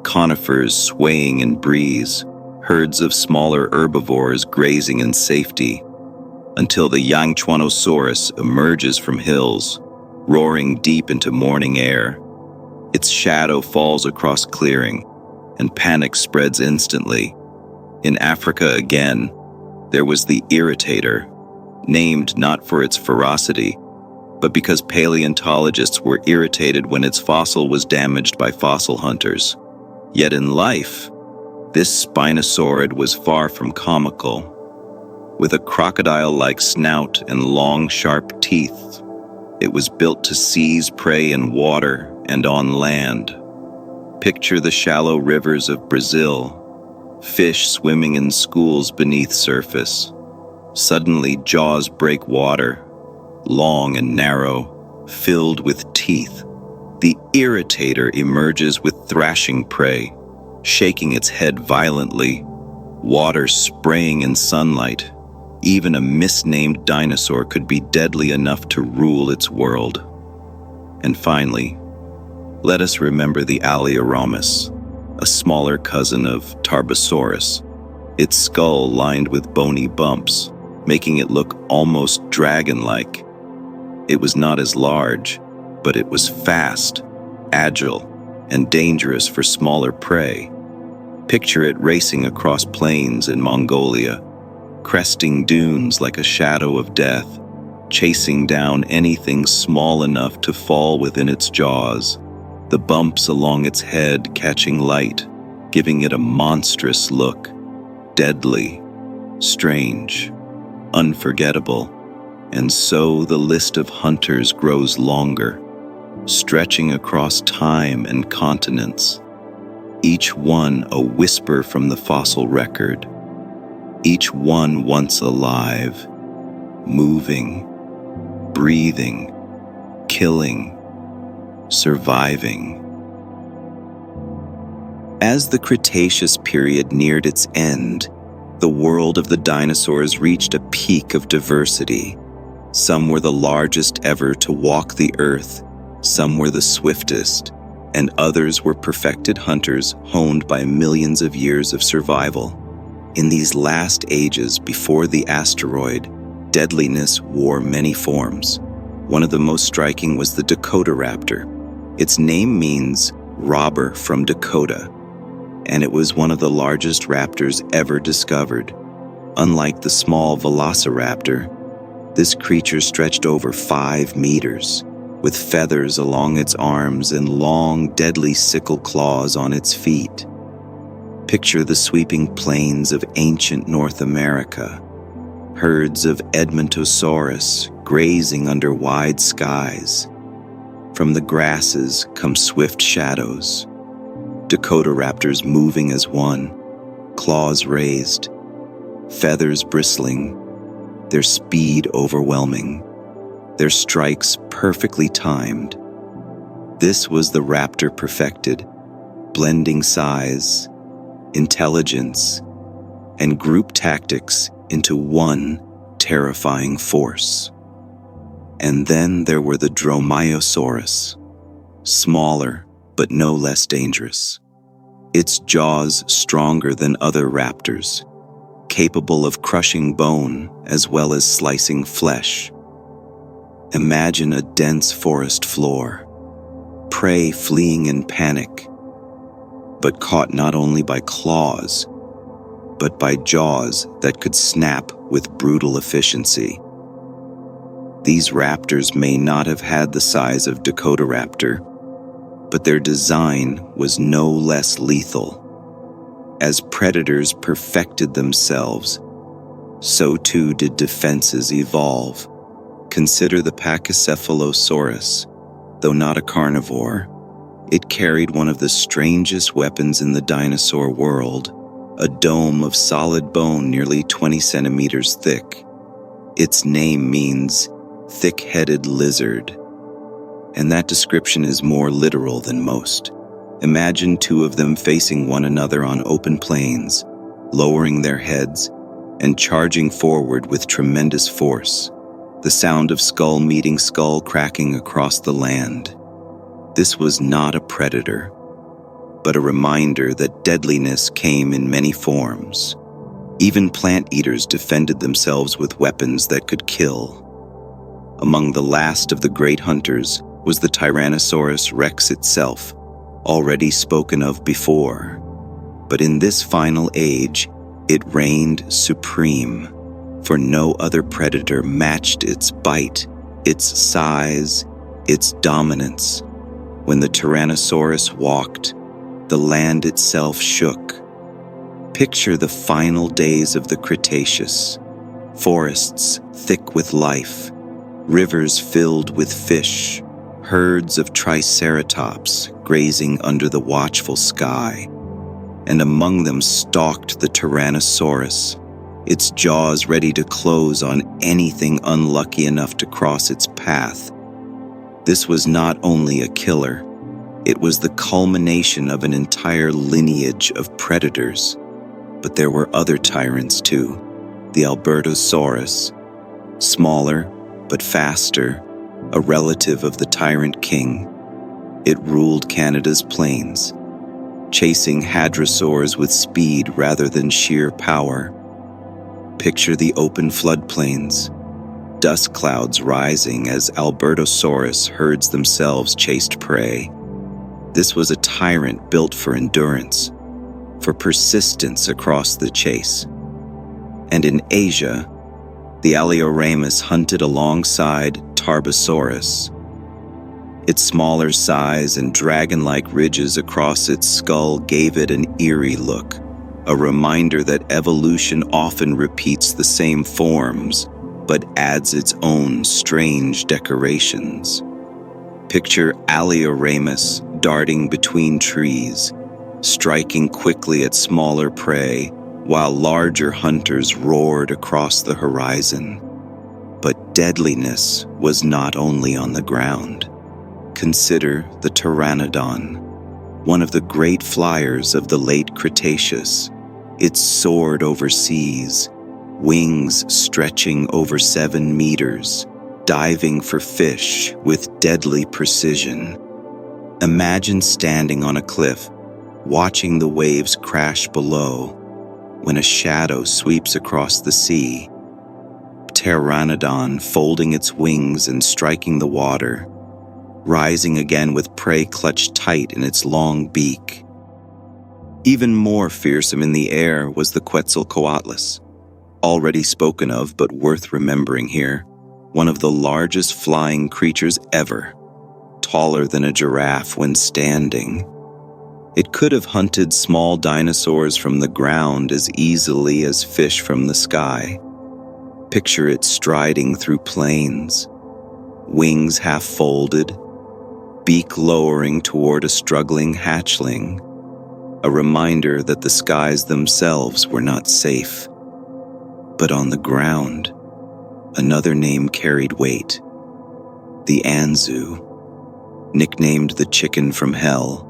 conifers swaying in breeze, herds of smaller herbivores grazing in safety, until the Yangchuanosaurus emerges from hills, roaring deep into morning air. Its shadow falls across clearing, and panic spreads instantly. In Africa again, there was the Irritator, named not for its ferocity, but because paleontologists were irritated when its fossil was damaged by fossil hunters. Yet in life, this Spinosaurid was far from comical. With a crocodile-like snout and long, sharp teeth, it was built to seize prey in water and on land. Picture the shallow rivers of Brazil, fish swimming in schools beneath surface. Suddenly, jaws break water, long and narrow, filled with teeth. The Irritator emerges with thrashing prey, shaking its head violently, water spraying in sunlight. Even a misnamed dinosaur could be deadly enough to rule its world. And finally, let us remember the Alliaramus, a smaller cousin of Tarbosaurus, its skull lined with bony bumps, making it look almost dragon-like. It was not as large, but it was fast, agile, and dangerous for smaller prey. Picture it racing across plains in Mongolia, cresting dunes like a shadow of death, chasing down anything small enough to fall within its jaws, the bumps along its head catching light, giving it a monstrous look, deadly, strange, unforgettable. And so the list of hunters grows longer, stretching across time and continents, each one a whisper from the fossil record, each one once alive, moving, breathing, killing, surviving. As the Cretaceous period neared its end, the world of the dinosaurs reached a peak of diversity. Some were the largest ever to walk the earth, some were the swiftest, and others were perfected hunters honed by millions of years of survival. In these last ages before the asteroid, deadliness wore many forms. One of the most striking was the Dakotaraptor. Its name means robber from Dakota, and it was one of the largest raptors ever discovered. Unlike the small Velociraptor, this creature stretched over 5 meters, with feathers along its arms and long, deadly sickle claws on its feet. Picture the sweeping plains of ancient North America, herds of Edmontosaurus grazing under wide skies. From the grasses come swift shadows, Dakotaraptors moving as one, claws raised, feathers bristling, their speed overwhelming, their strikes perfectly timed. This was the raptor perfected, blending size, intelligence, and group tactics into one terrifying force. And then there were the Dromaeosaurus, smaller but no less dangerous. Its jaws stronger than other raptors, capable of crushing bone as well as slicing flesh. Imagine a dense forest floor, prey fleeing in panic, but caught not only by claws, but by jaws that could snap with brutal efficiency. These raptors may not have had the size of Dakotaraptor, but their design was no less lethal. As predators perfected themselves, so too did defenses evolve. Consider the Pachycephalosaurus. Though not a carnivore, it carried one of the strangest weapons in the dinosaur world, a dome of solid bone nearly 20 centimeters thick. Its name means thick-headed lizard, and that description is more literal than most. Imagine two of them facing one another on open plains, lowering their heads and charging forward with tremendous force, the sound of skull meeting skull cracking across the land. This was not a predator, but a reminder that deadliness came in many forms. Even plant eaters defended themselves with weapons that could kill. Among the last of the great hunters was the Tyrannosaurus rex itself, already spoken of before. But in this final age, it reigned supreme, for no other predator matched its bite, its size, its dominance. When the Tyrannosaurus walked, the land itself shook. Picture the final days of the Cretaceous, forests thick with life, rivers filled with fish, herds of triceratops grazing under the watchful sky, and among them stalked the Tyrannosaurus, its jaws ready to close on anything unlucky enough to cross its path. This was not only a killer, it was the culmination of an entire lineage of predators. But there were other tyrants too. The Albertosaurus, smaller but faster, a relative of the tyrant king. It ruled Canada's plains, chasing hadrosaurs with speed rather than sheer power. Picture the open floodplains, dust clouds rising as Albertosaurus herds themselves chased prey. This was a tyrant built for endurance, for persistence across the chase. And in Asia, the Alioramus hunted alongside Tarbosaurus. Its smaller size and dragon-like ridges across its skull gave it an eerie look, a reminder that evolution often repeats the same forms, but adds its own strange decorations. Picture Alioramus darting between trees, striking quickly at smaller prey, while larger hunters roared across the horizon. But deadliness was not only on the ground. Consider the Pteranodon, one of the great flyers of the late Cretaceous. It soared over seas, wings stretching over 7 meters, diving for fish with deadly precision. Imagine standing on a cliff, watching the waves crash below, when a shadow sweeps across the sea. Pteranodon folding its wings and striking the water, rising again with prey clutched tight in its long beak. Even more fearsome in the air was the Quetzalcoatlus, already spoken of but worth remembering here, one of the largest flying creatures ever, taller than a giraffe when standing. It could have hunted small dinosaurs from the ground as easily as fish from the sky. Picture it striding through plains, wings half folded, beak lowering toward a struggling hatchling, a reminder that the skies themselves were not safe. But on the ground, another name carried weight: the Anzu. nicknamed the chicken from hell,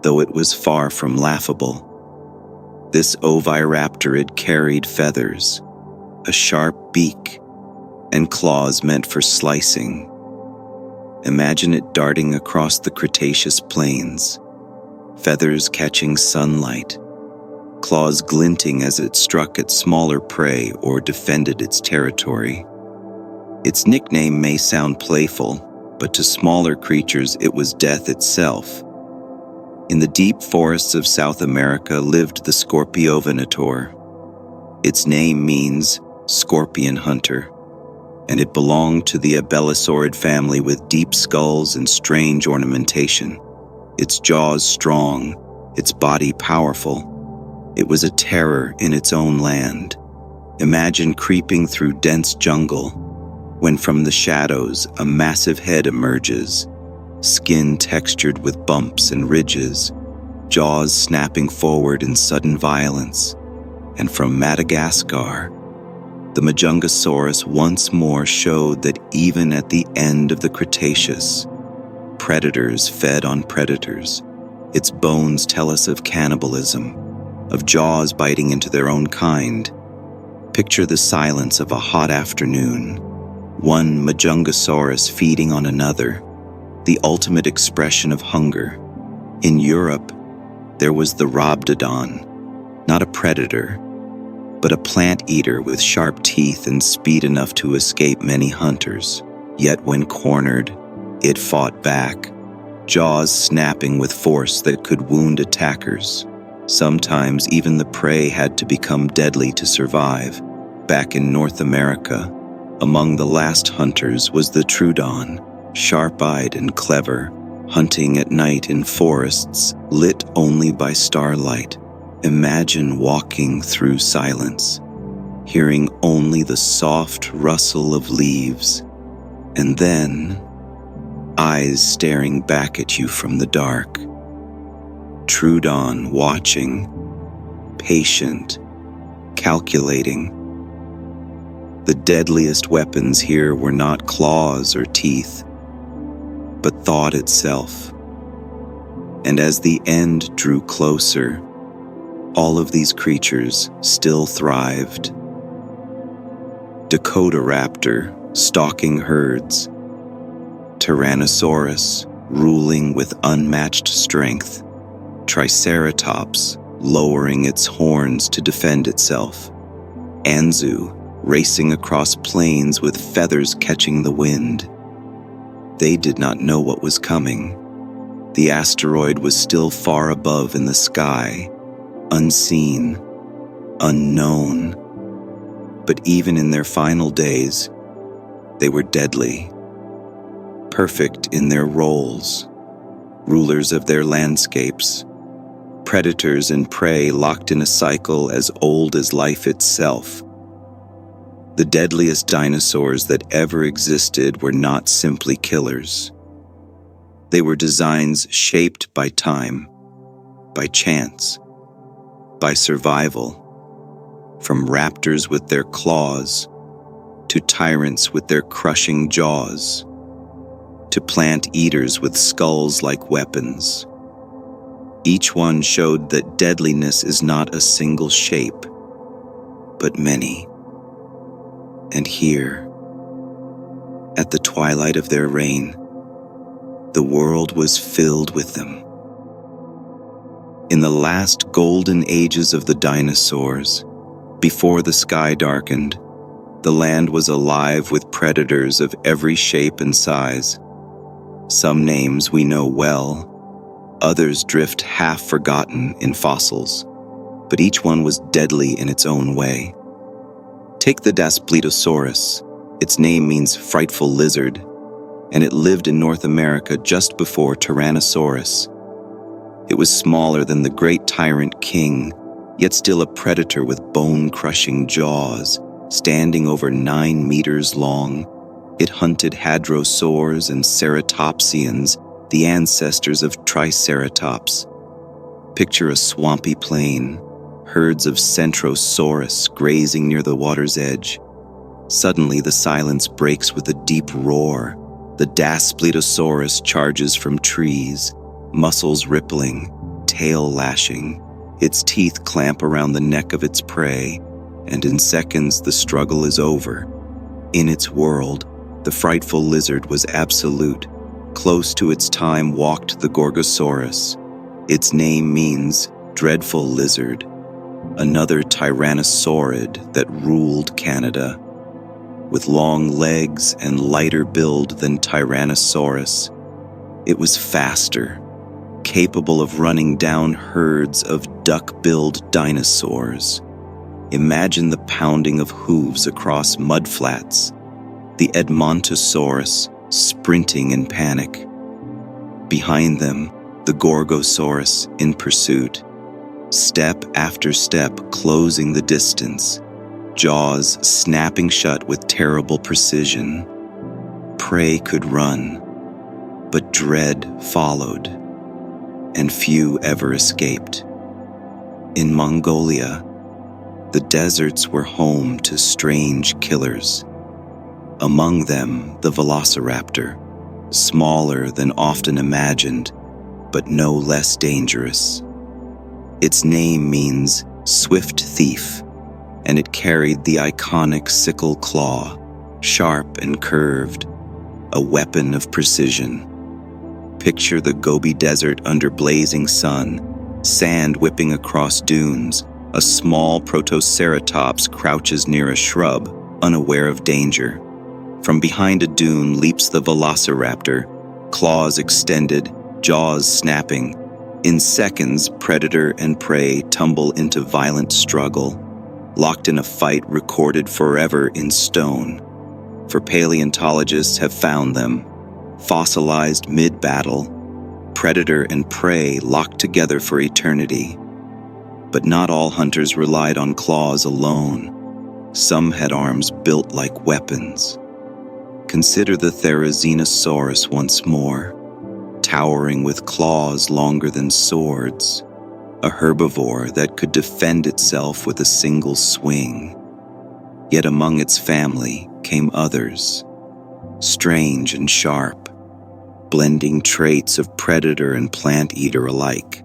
though it was far from laughable. This oviraptorid carried feathers, a sharp beak, and claws meant for slicing. Imagine it darting across the Cretaceous plains, feathers catching sunlight, claws glinting as it struck at smaller prey or defended its territory. Its nickname may sound playful, but to smaller creatures it was death itself. In the deep forests of South America lived the Scorpiovanator. Its name means scorpion hunter, and it belonged to the abelosaurid family with deep skulls and strange ornamentation. Its jaws strong, its body powerful. It was a terror in its own land. Imagine creeping through dense jungle, when from the shadows a massive head emerges, skin textured with bumps and ridges, jaws snapping forward in sudden violence. And from Madagascar, the Majungasaurus once more showed that even at the end of the Cretaceous, predators fed on predators. Its bones tell us of cannibalism, of jaws biting into their own kind. Picture the silence of a hot afternoon, one Majungasaurus feeding on another, the ultimate expression of hunger. In Europe, there was the Robdodon, not a predator, but a plant-eater with sharp teeth and speed enough to escape many hunters. Yet when cornered, it fought back, jaws snapping with force that could wound attackers. Sometimes even the prey had to become deadly to survive. Back in North America, among the last hunters was the Troodon, sharp-eyed and clever, hunting at night in forests lit only by starlight. Imagine walking through silence, hearing only the soft rustle of leaves, and then eyes staring back at you from the dark. Troodon watching, patient, calculating. The deadliest weapons here were not claws or teeth, but thought itself. And as the end drew closer, all of these creatures still thrived. Dakotaraptor, stalking herds. Tyrannosaurus, ruling with unmatched strength. Triceratops, lowering its horns to defend itself. Anzu, racing across plains with feathers catching the wind. They did not know what was coming. The asteroid was still far above in the sky, unseen, unknown. But even in their final days, they were deadly. Perfect in their roles, rulers of their landscapes, predators and prey locked in a cycle as old as life itself. The deadliest dinosaurs that ever existed were not simply killers. They were designs shaped by time, by chance, by survival. From raptors with their claws, to tyrants with their crushing jaws, to plant eaters with skulls like weapons. Each one showed that deadliness is not a single shape, but many. And here, at the twilight of their reign, the world was filled with them. In the last golden ages of the dinosaurs, before the sky darkened, the land was alive with predators of every shape and size. Some names we know well, others drift half forgotten in fossils, but each one was deadly in its own way. Take the Daspletosaurus. Its name means frightful lizard, and it lived in North America just before Tyrannosaurus. It was smaller than the great tyrant king, yet still a predator with bone-crushing jaws, standing over 9 meters long. It hunted hadrosaurs and ceratopsians, the ancestors of Triceratops. Picture a swampy plain, herds of Centrosaurus grazing near the water's edge. Suddenly the silence breaks with a deep roar, The Spinosaurus charges from trees, muscles rippling, tail lashing. Its teeth clamp around the neck of its prey, and in seconds the struggle is over. In its world, the frightful lizard was absolute. Close to its time walked the Gorgosaurus. Its name means dreadful lizard, another tyrannosaurid that ruled Canada. With long legs and lighter build than Tyrannosaurus, it was faster, capable of running down herds of duck-billed dinosaurs. Imagine the pounding of hooves across mudflats, the Edmontosaurus sprinting in panic. Behind them, the Gorgosaurus in pursuit, step after step closing the distance, jaws snapping shut with terrible precision. Prey could run, but dread followed, and few ever escaped. In Mongolia, the deserts were home to strange killers. Among them, the Velociraptor, smaller than often imagined, but no less dangerous. Its name means swift thief, and it carried the iconic sickle claw, sharp and curved, a weapon of precision. Picture the Gobi Desert under blazing sun, sand whipping across dunes. A small protoceratops crouches near a shrub, unaware of danger. From behind a dune leaps the Velociraptor, claws extended, jaws snapping. In seconds, predator and prey tumble into violent struggle, locked in a fight recorded forever in stone. For paleontologists have found them, fossilized mid-battle, predator and prey locked together for eternity. But not all hunters relied on claws alone. Some had arms built like weapons. Consider the Tyrannosaurus once more, towering with claws longer than swords, a herbivore that could defend itself with a single swing. Yet among its family came others, strange and sharp, blending traits of predator and plant eater alike.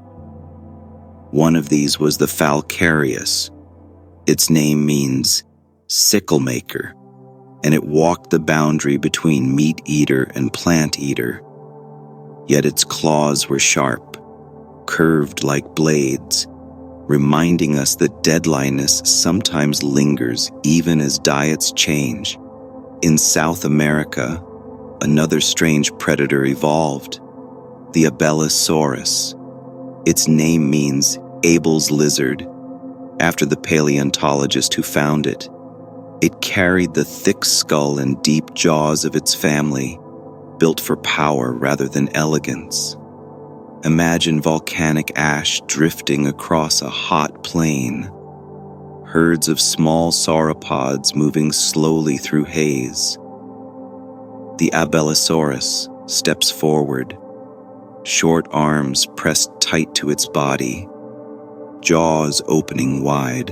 One of these was the Falcarius. Its name means sickle maker, and it walked the boundary between meat eater and plant eater. Yet its claws were sharp, curved like blades, reminding us that deadliness sometimes lingers even as diets change. In South America, another strange predator evolved, the Abelisaurus. Its name means Abel's lizard, after the paleontologist who found it. It carried the thick skull and deep jaws of its family, built for power rather than elegance. Imagine volcanic ash drifting across a hot plain, herds of small sauropods moving slowly through haze. The Abelisaurus steps forward, short arms pressed tight to its body, jaws opening wide,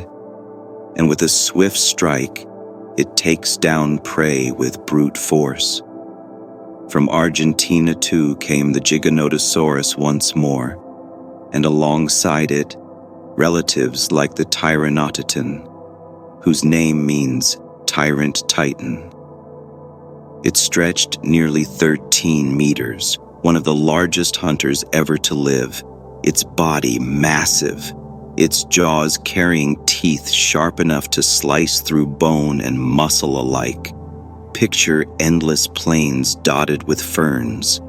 and with a swift strike, it takes down prey with brute force. From Argentina too came the Giganotosaurus once more, and alongside it, relatives like the Tyrannosaurus, whose name means tyrant titan. It stretched nearly 13 meters, one of the largest hunters ever to live, its body massive, its jaws carrying teeth sharp enough to slice through bone and muscle alike. Picture endless plains dotted with ferns,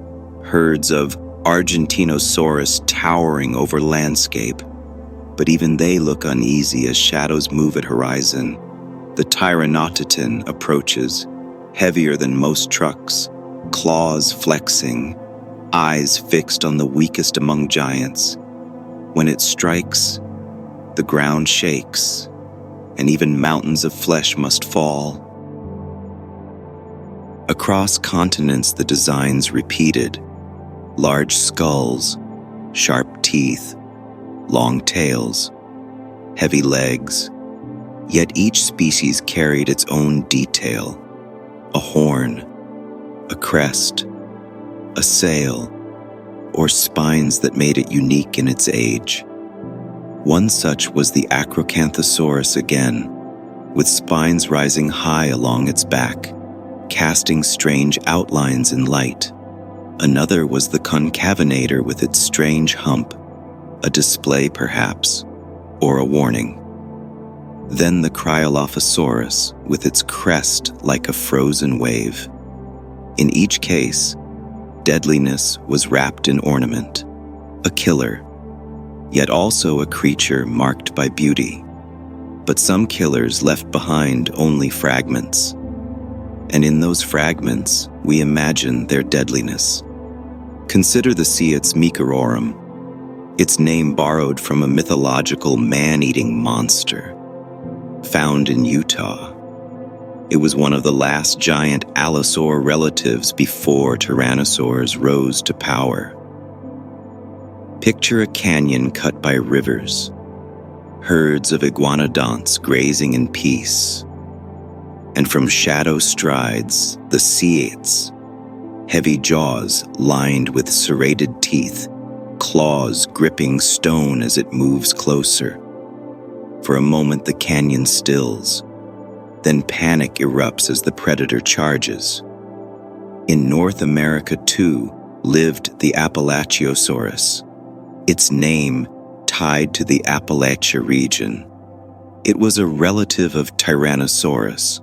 herds of Argentinosaurus towering over landscape. But even they look uneasy as shadows move at horizon. The Tyrannosaurus approaches, heavier than most trucks, claws flexing, eyes fixed on the weakest among giants. When it strikes, the ground shakes, and even mountains of flesh must fall. Across continents, the designs repeated: large skulls, sharp teeth, long tails, heavy legs. Yet each species carried its own detail: a horn, a crest, a sail, or spines that made it unique in its age. One such was the Acrocanthosaurus again, with spines rising high along its back, casting strange outlines in light. Another was the Concavinator with its strange hump, a display perhaps, or a warning. Then the Cryolophosaurus with its crest like a frozen wave. In each case, deadliness was wrapped in ornament, a killer, yet also a creature marked by beauty. But some killers left behind only fragments, and in those fragments we imagine their deadliness. Consider the Ciots Micororum, its name borrowed from a mythological man-eating monster found in Utah. It was one of the last giant allosaur relatives before tyrannosaurs rose to power. Picture a canyon cut by rivers, herds of iguanodonts grazing in peace, and from shadow strides the Ciots, heavy jaws lined with serrated teeth, claws gripping stone as it moves closer. For a moment the canyon stills, then panic erupts as the predator charges. In North America, too, lived the Appalachiosaurus, its name tied to the Appalachia region. It was a relative of Tyrannosaurus,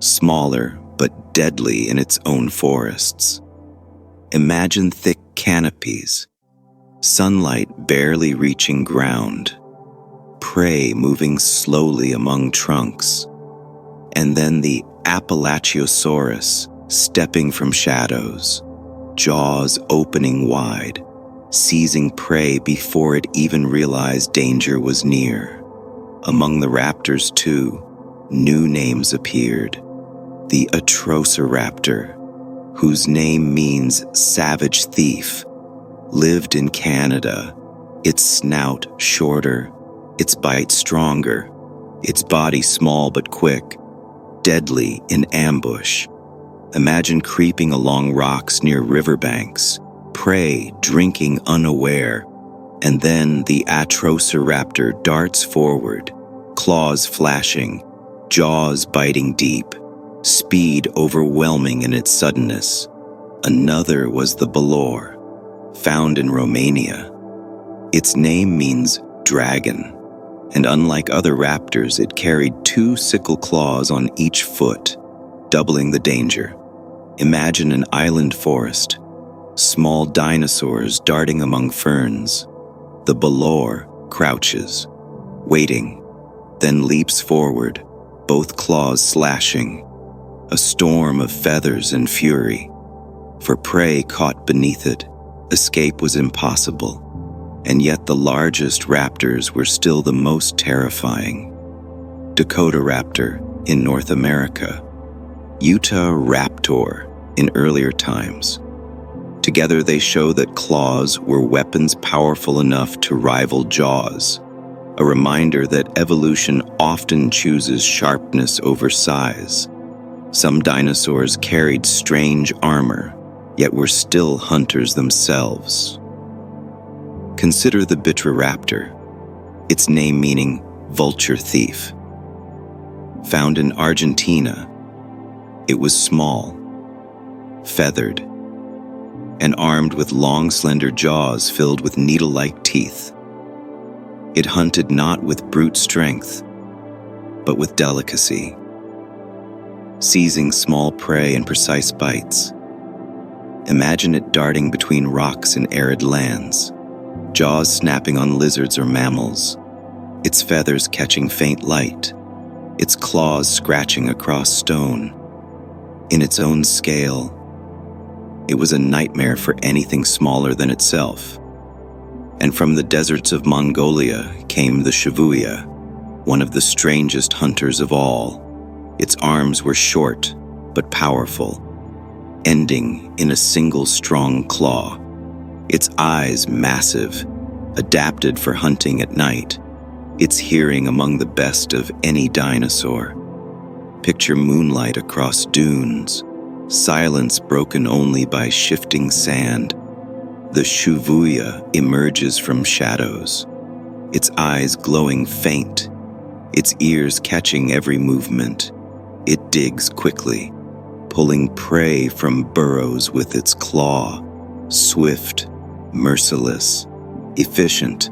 smaller but deadly in its own forests. Imagine thick canopies, sunlight barely reaching ground, prey moving slowly among trunks, and then the Appalachiosaurus stepping from shadows, jaws opening wide, seizing prey before it even realized danger was near. Among the raptors, too, new names appeared. The Utahraptor, whose name means savage thief, lived in Canada, its snout shorter, its bite stronger, its body small but quick, deadly in ambush. Imagine creeping along rocks near riverbanks, prey drinking unaware, and then the Utahraptor darts forward, claws flashing, jaws biting deep, speed overwhelming in its suddenness. Another was the Belor, found in Romania. Its name means dragon, and unlike other raptors, it carried 2 sickle claws on each foot, doubling the danger. Imagine an island forest, small dinosaurs darting among ferns. The Belor crouches, waiting, then leaps forward, both claws slashing, a storm of feathers and fury. For prey caught beneath it, escape was impossible, and yet the largest raptors were still the most terrifying. Dakotaraptor in North America, Utahraptor in earlier times. Together they show that claws were weapons powerful enough to rival jaws, a reminder that evolution often chooses sharpness over size. Some dinosaurs carried strange armor, yet were still hunters themselves. Consider the Bitroraptor, its name meaning vulture thief. Found in Argentina, it was small, feathered, and armed with long, slender jaws filled with needle-like teeth. It hunted not with brute strength, but with delicacy, seizing small prey in precise bites. Imagine it darting between rocks in arid lands, jaws snapping on lizards or mammals, its feathers catching faint light, its claws scratching across stone. In its own scale, it was a nightmare for anything smaller than itself. And from the deserts of Mongolia came the Shibuya, one of the strangest hunters of all. Its arms were short but powerful, ending in a single strong claw. Its eyes massive, adapted for hunting at night. Its hearing among the best of any dinosaur. Picture moonlight across dunes, silence broken only by shifting sand. The Shuvuya emerges from shadows, its eyes glowing faint, its ears catching every movement. It digs quickly, pulling prey from burrows with its claw, swift, merciless, efficient,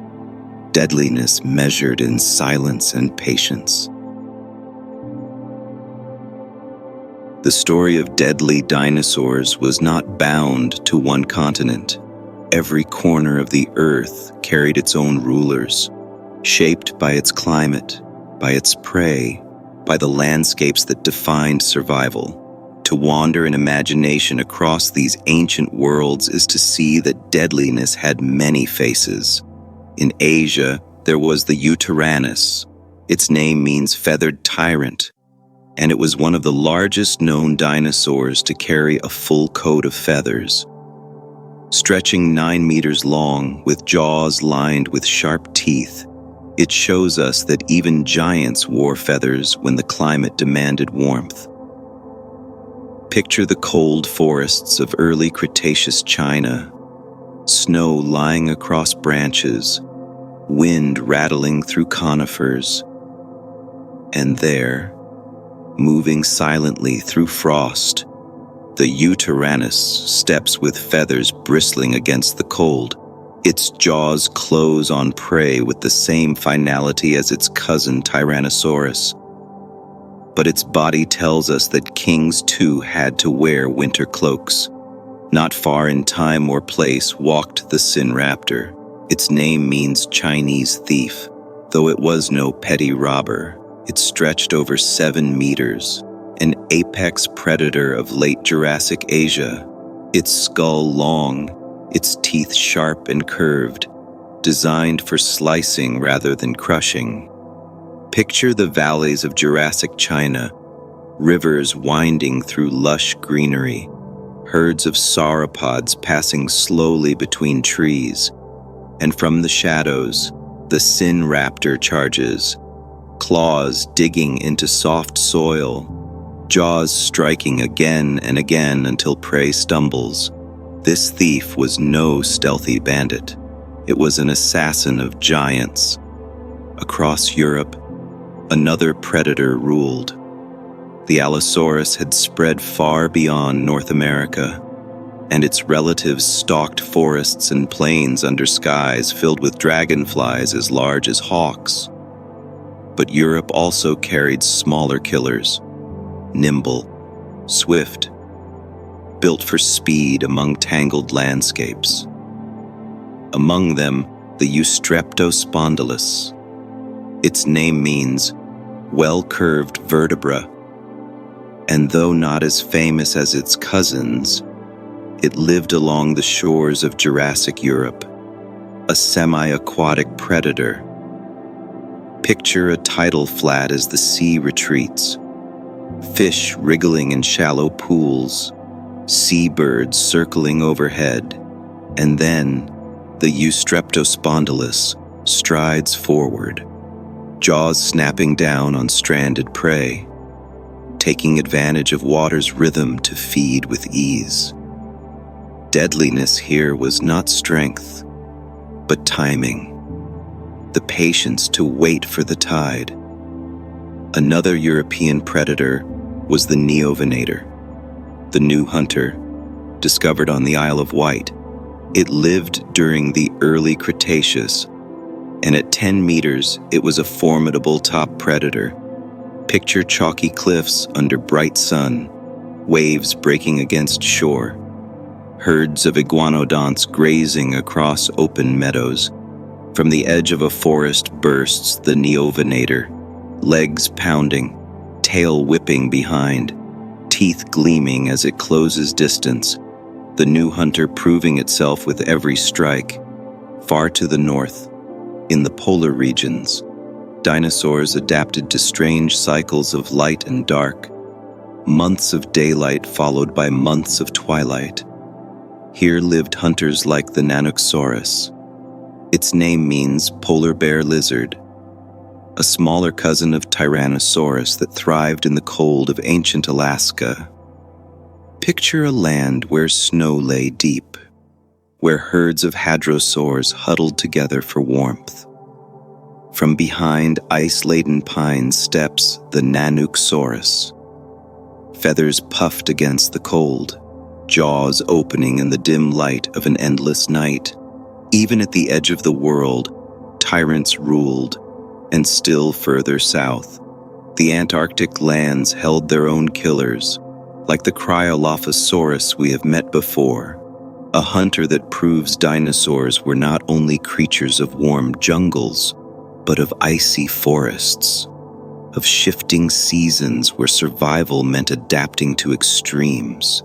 deadliness measured in silence and patience. The story of deadly dinosaurs was not bound to one continent. Every corner of the earth carried its own rulers, shaped by its climate, by its prey, by the landscapes that defined survival. To wander in imagination across these ancient worlds is to see that deadliness had many faces. In Asia, there was the Utahraptor. Its name means feathered tyrant, and it was one of the largest known dinosaurs to carry a full coat of feathers. Stretching 9 meters long, with jaws lined with sharp teeth, it shows us that even giants wore feathers when the climate demanded warmth. Picture the cold forests of early Cretaceous China, snow lying across branches, wind rattling through conifers, and there, moving silently through frost, the Utahraptor steps with feathers bristling against the cold. Its jaws close on prey with the same finality as its cousin Tyrannosaurus. But its body tells us that kings too had to wear winter cloaks. Not far in time or place walked the Raptor. Its name means Chinese thief. Though it was no petty robber, it stretched over 7 meters, an apex predator of late Jurassic Asia. Its skull long, its teeth sharp and curved, designed for slicing rather than crushing. Picture the valleys of Jurassic China, rivers winding through lush greenery, herds of sauropods passing slowly between trees, and from the shadows, the Raptor charges, claws digging into soft soil, jaws striking again and again until prey stumbles. This thief was no stealthy bandit. It was an assassin of giants. Across Europe, another predator ruled. The Allosaurus had spread far beyond North America, and its relatives stalked forests and plains under skies filled with dragonflies as large as hawks. But Europe also carried smaller killers, nimble, swift, built for speed among tangled landscapes. Among them, the Utahraptor. Its name means well-curved vertebra, and though not as famous as its cousins, it lived along the shores of Jurassic Europe, a semi-aquatic predator. Picture a tidal flat as the sea retreats, fish wriggling in shallow pools, seabirds circling overhead, and then the Utahraptor strides forward, jaws snapping down on stranded prey, taking advantage of water's rhythm to feed with ease. Deadliness here was not strength, but timing, the patience to wait for the tide. Another European predator was the Neovenator, the new hunter, discovered on the Isle of Wight. It lived during the early Cretaceous, and at 10 meters, it was a formidable top predator. Picture chalky cliffs under bright sun, waves breaking against shore, herds of iguanodonts grazing across open meadows. From the edge of a forest bursts the Neovenator, legs pounding, tail whipping behind, teeth gleaming as it closes distance, the new hunter proving itself with every strike. Far to the north, in the polar regions, dinosaurs adapted to strange cycles of light and dark, months of daylight followed by months of twilight. Here lived hunters like the Nanoxaurus. Its name means polar bear lizard, a smaller cousin of Tyrannosaurus that thrived in the cold of ancient Alaska. Picture a land where snow lay deep, where herds of hadrosaurs huddled together for warmth. From behind ice-laden pines steps the Nanooksaurus, feathers puffed against the cold, jaws opening in the dim light of an endless night. Even at the edge of the world, tyrants ruled, and still further south, the Antarctic lands held their own killers, like the Cryolophosaurus we have met before, a hunter that proves dinosaurs were not only creatures of warm jungles, but of icy forests, of shifting seasons where survival meant adapting to extremes.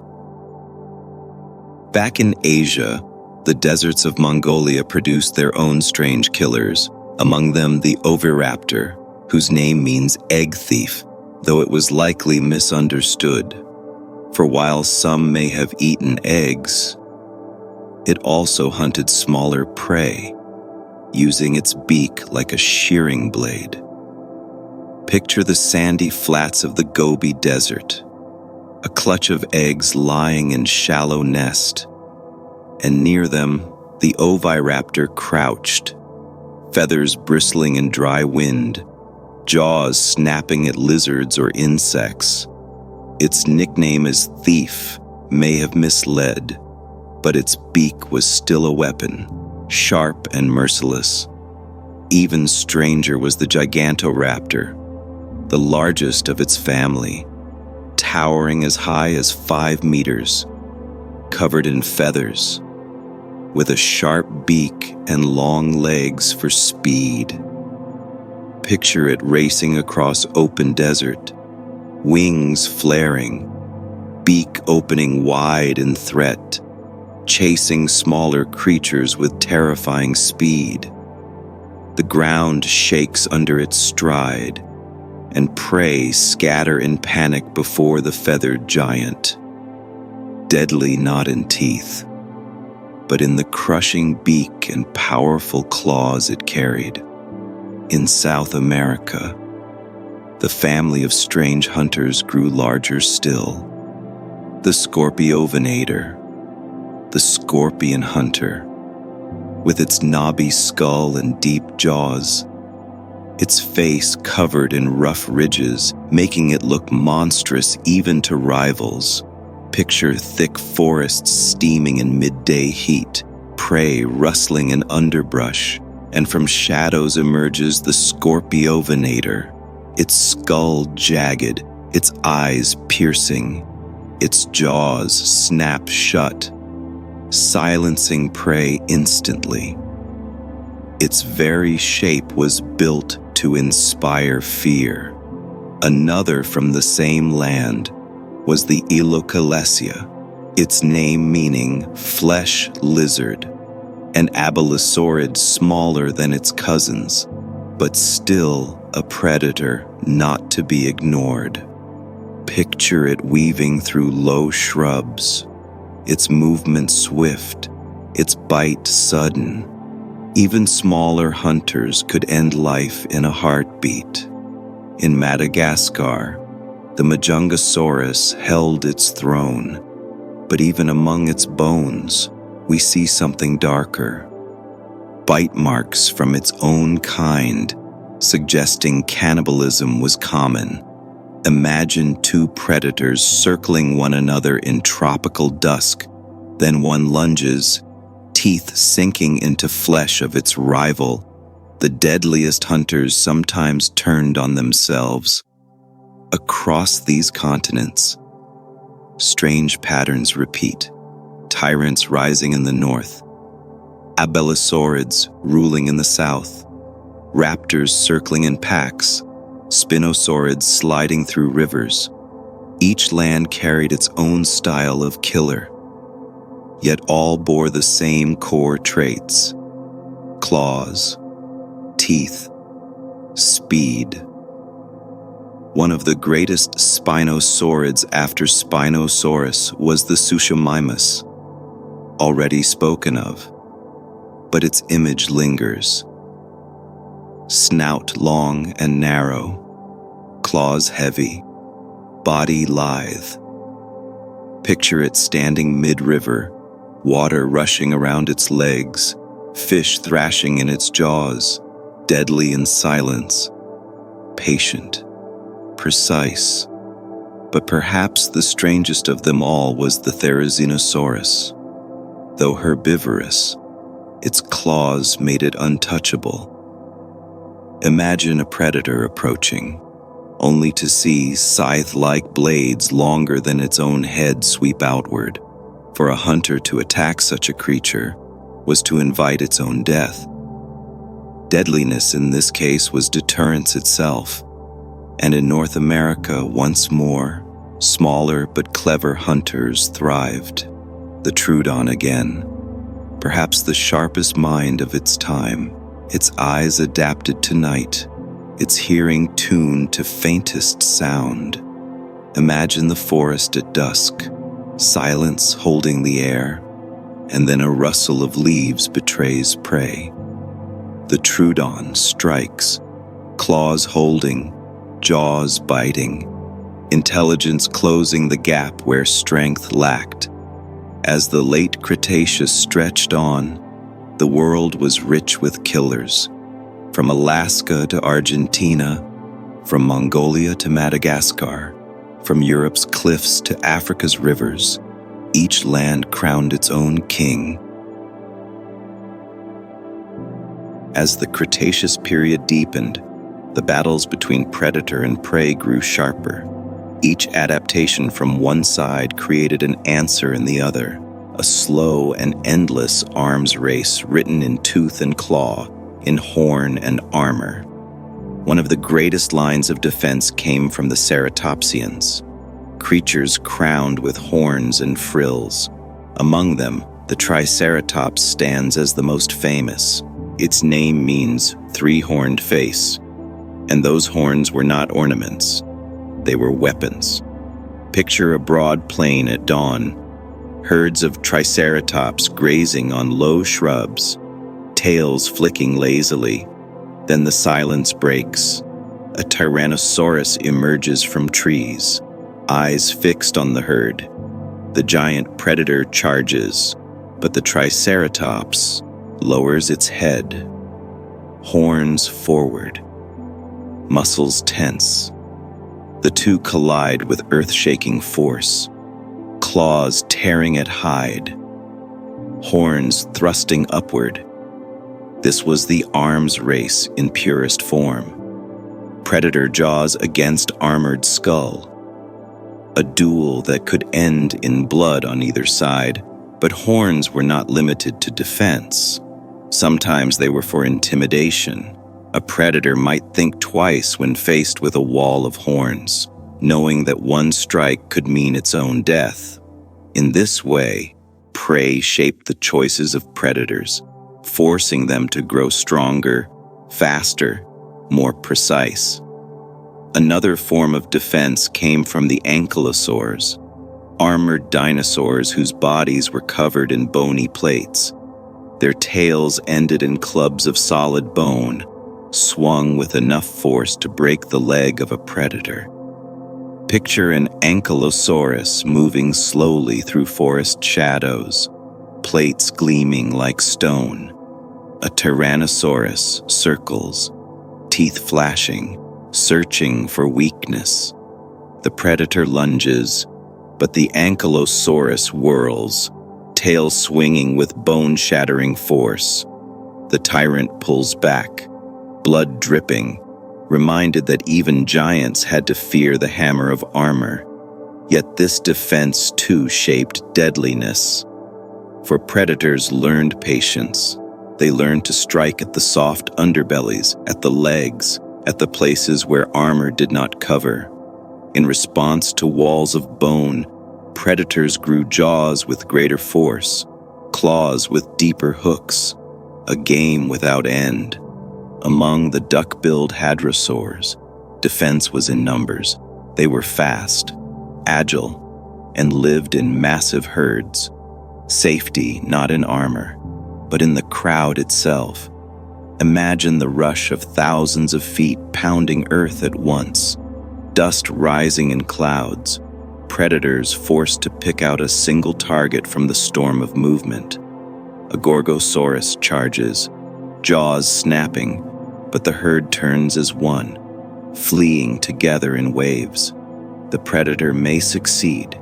Back in Asia, the deserts of Mongolia produced their own strange killers, among them the Utahraptor, whose name means egg thief, though it was likely misunderstood. For while some may have eaten eggs, it also hunted smaller prey, using its beak like a shearing blade. Picture the sandy flats of the Gobi Desert, a clutch of eggs lying in shallow nest, and near them, the Oviraptor crouched, feathers bristling in dry wind, jaws snapping at lizards or insects. Its nickname as Thief may have misled, but its beak was still a weapon, sharp and merciless. Even stranger was the Giganotosaurus, the largest of its family, towering as high as 5 meters, covered in feathers, with a sharp beak and long legs for speed. Picture it racing across open desert, wings flaring, beak opening wide in threat, chasing smaller creatures with terrifying speed. The ground shakes under its stride, and prey scatter in panic before the feathered giant. Deadly not in teeth, but in the crushing beak and powerful claws it carried. In South America, the family of strange hunters grew larger still. The Scorpiovenator, the scorpion hunter, with its knobby skull and deep jaws, its face covered in rough ridges, making it look monstrous even to rivals. Picture thick forests steaming in midday heat, prey rustling in underbrush, and from shadows emerges the Scorpiovenator, its skull jagged, its eyes piercing, its jaws snap shut, silencing prey instantly. Its very shape was built to inspire fear. Another from the same land was the Elocalesia, its name meaning flesh lizard, an abelisaurid smaller than its cousins, but still a predator not to be ignored. Picture it weaving through low shrubs, its movement swift, its bite sudden. Even smaller hunters could end life in a heartbeat. In Madagascar, the Majungasaurus held its throne, but even among its bones, we see something darker. Bite marks from its own kind, suggesting cannibalism was common. Imagine two predators circling one another in tropical dusk, then one lunges, teeth sinking into flesh of its rival. The deadliest hunters sometimes turned on themselves. Across these continents, strange patterns repeat. Tyrants rising in the north, abelisaurids ruling in the south, raptors circling in packs, spinosaurids sliding through rivers. Each land carried its own style of killer, yet all bore the same core traits: claws, teeth, speed. One of the greatest spinosaurids after Spinosaurus was the Suchomimus, already spoken of, but its image lingers. Snout long and narrow, claws heavy, body lithe. Picture it standing mid-river, water rushing around its legs, fish thrashing in its jaws, deadly in silence, patient, precise. But perhaps the strangest of them all was the Tyrannosaurus. Though herbivorous, its claws made it untouchable. Imagine a predator approaching, only to see scythe-like blades longer than its own head sweep outward. For a hunter to attack such a creature was to invite its own death. Deadliness in this case was deterrence itself, and in North America once more, smaller but clever hunters thrived. The Troodon again, perhaps the sharpest mind of its time, its eyes adapted to night, its hearing tuned to faintest sound. Imagine the forest at dusk, silence holding the air, and then a rustle of leaves betrays prey. The Troodon strikes, claws holding, jaws biting, intelligence closing the gap where strength lacked. As the late Cretaceous stretched on, the world was rich with killers. From Alaska to Argentina, from Mongolia to Madagascar, from Europe's cliffs to Africa's rivers, each land crowned its own king. As the Cretaceous period deepened, the battles between predator and prey grew sharper. Each adaptation from one side created an answer in the other, a slow and endless arms race written in tooth and claw, in horn and armor. One of the greatest lines of defense came from the ceratopsians, creatures crowned with horns and frills. Among them, the Triceratops stands as the most famous. Its name means three-horned face, and those horns were not ornaments. They were weapons. Picture a broad plain at dawn, herds of Triceratops grazing on low shrubs, tails flicking lazily. Then the silence breaks. A Tyrannosaurus emerges from trees, eyes fixed on the herd. The giant predator charges, but the Triceratops lowers its head, horns forward, muscles tense. The two collide with earth-shaking force, claws tearing at hide, horns thrusting upward. This was the arms race in purest form. Predator jaws against armored skull. A duel that could end in blood on either side, but horns were not limited to defense. Sometimes they were for intimidation. A predator might think twice when faced with a wall of horns, knowing that one strike could mean its own death. In this way, prey shaped the choices of predators, forcing them to grow stronger, faster, more precise. Another form of defense came from the ankylosaurs, armored dinosaurs whose bodies were covered in bony plates. Their tails ended in clubs of solid bone, swung with enough force to break the leg of a predator. Picture an ankylosaurus moving slowly through forest shadows, plates gleaming like stone. A Tyrannosaurus circles, teeth flashing, searching for weakness. The predator lunges, but the ankylosaurus whirls, tail swinging with bone-shattering force. The tyrant pulls back, blood dripping, reminded that even giants had to fear the hammer of armor. Yet this defense too shaped deadliness. For predators learned patience. They learned to strike at the soft underbellies, at the legs, at the places where armor did not cover. In response to walls of bone, predators grew jaws with greater force, claws with deeper hooks, a game without end. Among the duck-billed hadrosaurs, defense was in numbers. They were fast, agile, and lived in massive herds. Safety not in armor, but in the crowd itself. Imagine the rush of thousands of feet pounding earth at once, dust rising in clouds, predators forced to pick out a single target from the storm of movement. A Gorgosaurus charges, jaws snapping, but the herd turns as one, fleeing together in waves. The predator may succeed,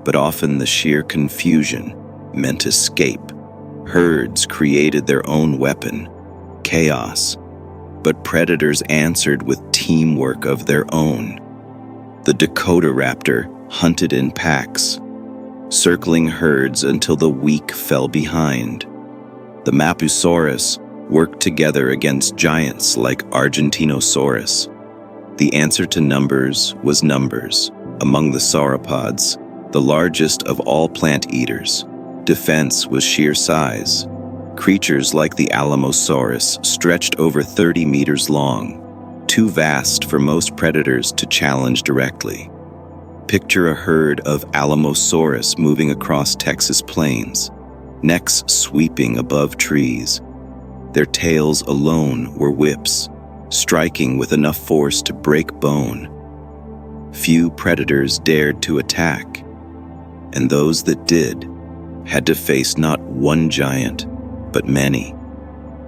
but often the sheer confusion meant escape. Herds created their own weapon, chaos, but predators answered with teamwork of their own. The Dakotaraptor hunted in packs, circling herds until the weak fell behind. The Mapusaurus worked together against giants like Argentinosaurus. The answer to numbers was numbers. Among the sauropods, the largest of all plant eaters, defense was sheer size. Creatures like the Alamosaurus stretched over 30 meters long, too vast for most predators to challenge directly. Picture a herd of Alamosaurus moving across Texas plains, necks sweeping above trees. Their tails alone were whips, striking with enough force to break bone. Few predators dared to attack, and those that did had to face not one giant, but many.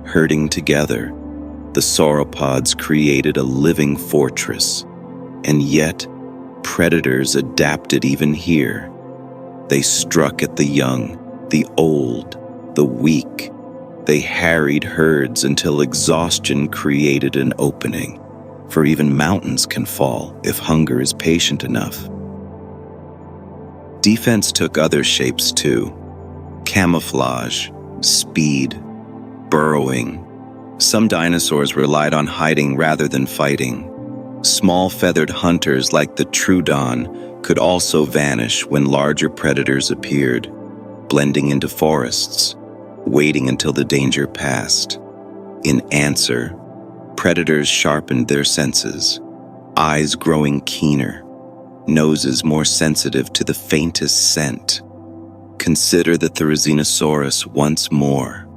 Herding together, the sauropods created a living fortress, and yet predators adapted even here. They struck at the young, the old, the weak. They harried herds until exhaustion created an opening, for even mountains can fall if hunger is patient enough. Defense took other shapes too. Camouflage, speed, burrowing. Some dinosaurs relied on hiding rather than fighting. Small feathered hunters like the Troodon could also vanish when larger predators appeared, blending into forests, waiting until the danger passed. In answer, predators sharpened their senses, eyes growing keener, noses more sensitive to the faintest scent. Consider the Tyrannosaurus once more.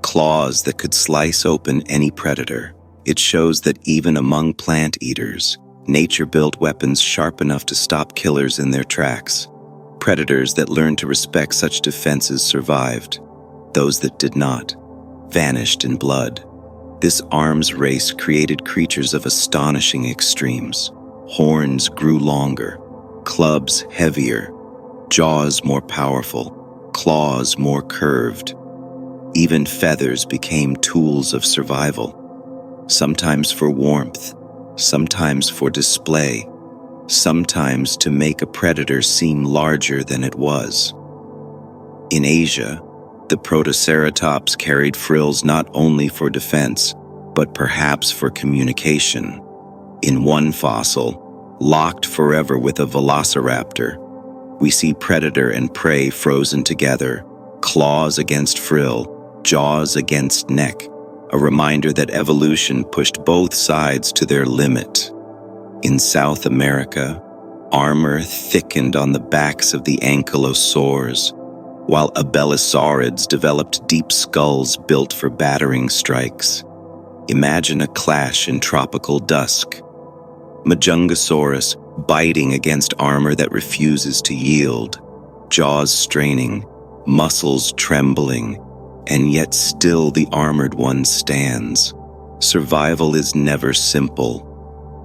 Claws that could slice open any predator. It shows that even among plant eaters, nature built weapons sharp enough to stop killers in their tracks. Predators that learned to respect such defenses survived. Those that did not vanished in blood. This arms race created creatures of astonishing extremes. Horns grew longer, clubs heavier, jaws more powerful, claws more curved. Even feathers became tools of survival, sometimes for warmth, sometimes for display, sometimes to make a predator seem larger than it was. In Asia, the Protoceratops carried frills not only for defense, but perhaps for communication. In one fossil, locked forever with a Velociraptor, we see predator and prey frozen together, claws against frill, jaws against neck, a reminder that evolution pushed both sides to their limit. In South America, armor thickened on the backs of the ankylosaurs, while abelisaurids developed deep skulls built for battering strikes. Imagine a clash in tropical dusk. Majungasaurus biting against armor that refuses to yield, jaws straining, muscles trembling, and yet still the armored one stands. Survival is never simple,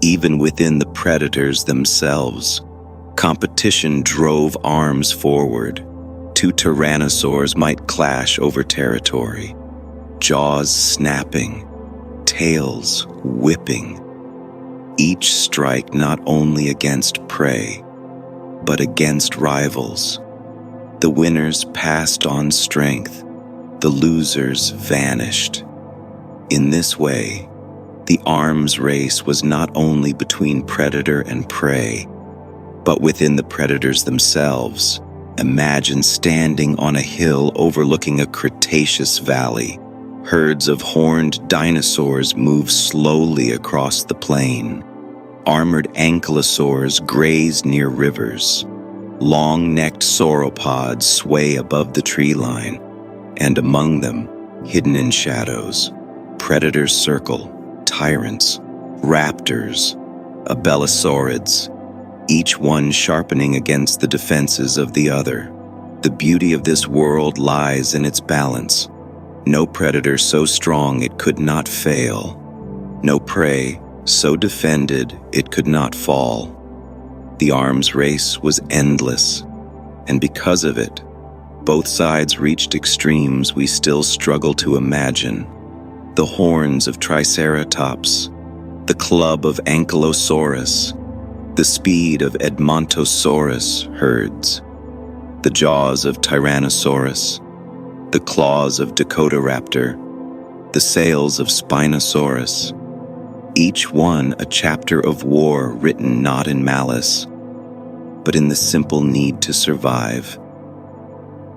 even within the predators themselves. Competition drove arms forward. Two tyrannosaurs might clash over territory, jaws snapping, tails whipping. Each strike not only against prey, but against rivals. The winners passed on strength, the losers vanished. In this way, the arms race was not only between predator and prey, but within the predators themselves. Imagine standing on a hill overlooking a Cretaceous valley. Herds of horned dinosaurs move slowly across the plain. Armored ankylosaurs graze near rivers. Long-necked sauropods sway above the tree line, and among them, hidden in shadows, predators circle, tyrants, raptors, abelisaurids. each one sharpening against the defenses of the other. The beauty of this world lies in its balance. No predator so strong it could not fail. No prey so defended it could not fall. The arms race was endless, and because of it, both sides reached extremes we still struggle to imagine. The horns of Triceratops, the club of Ankylosaurus, the speed of Edmontosaurus herds, the jaws of Tyrannosaurus, the claws of Dakotaraptor, the sails of Spinosaurus, each one a chapter of war written not in malice, but in the simple need to survive.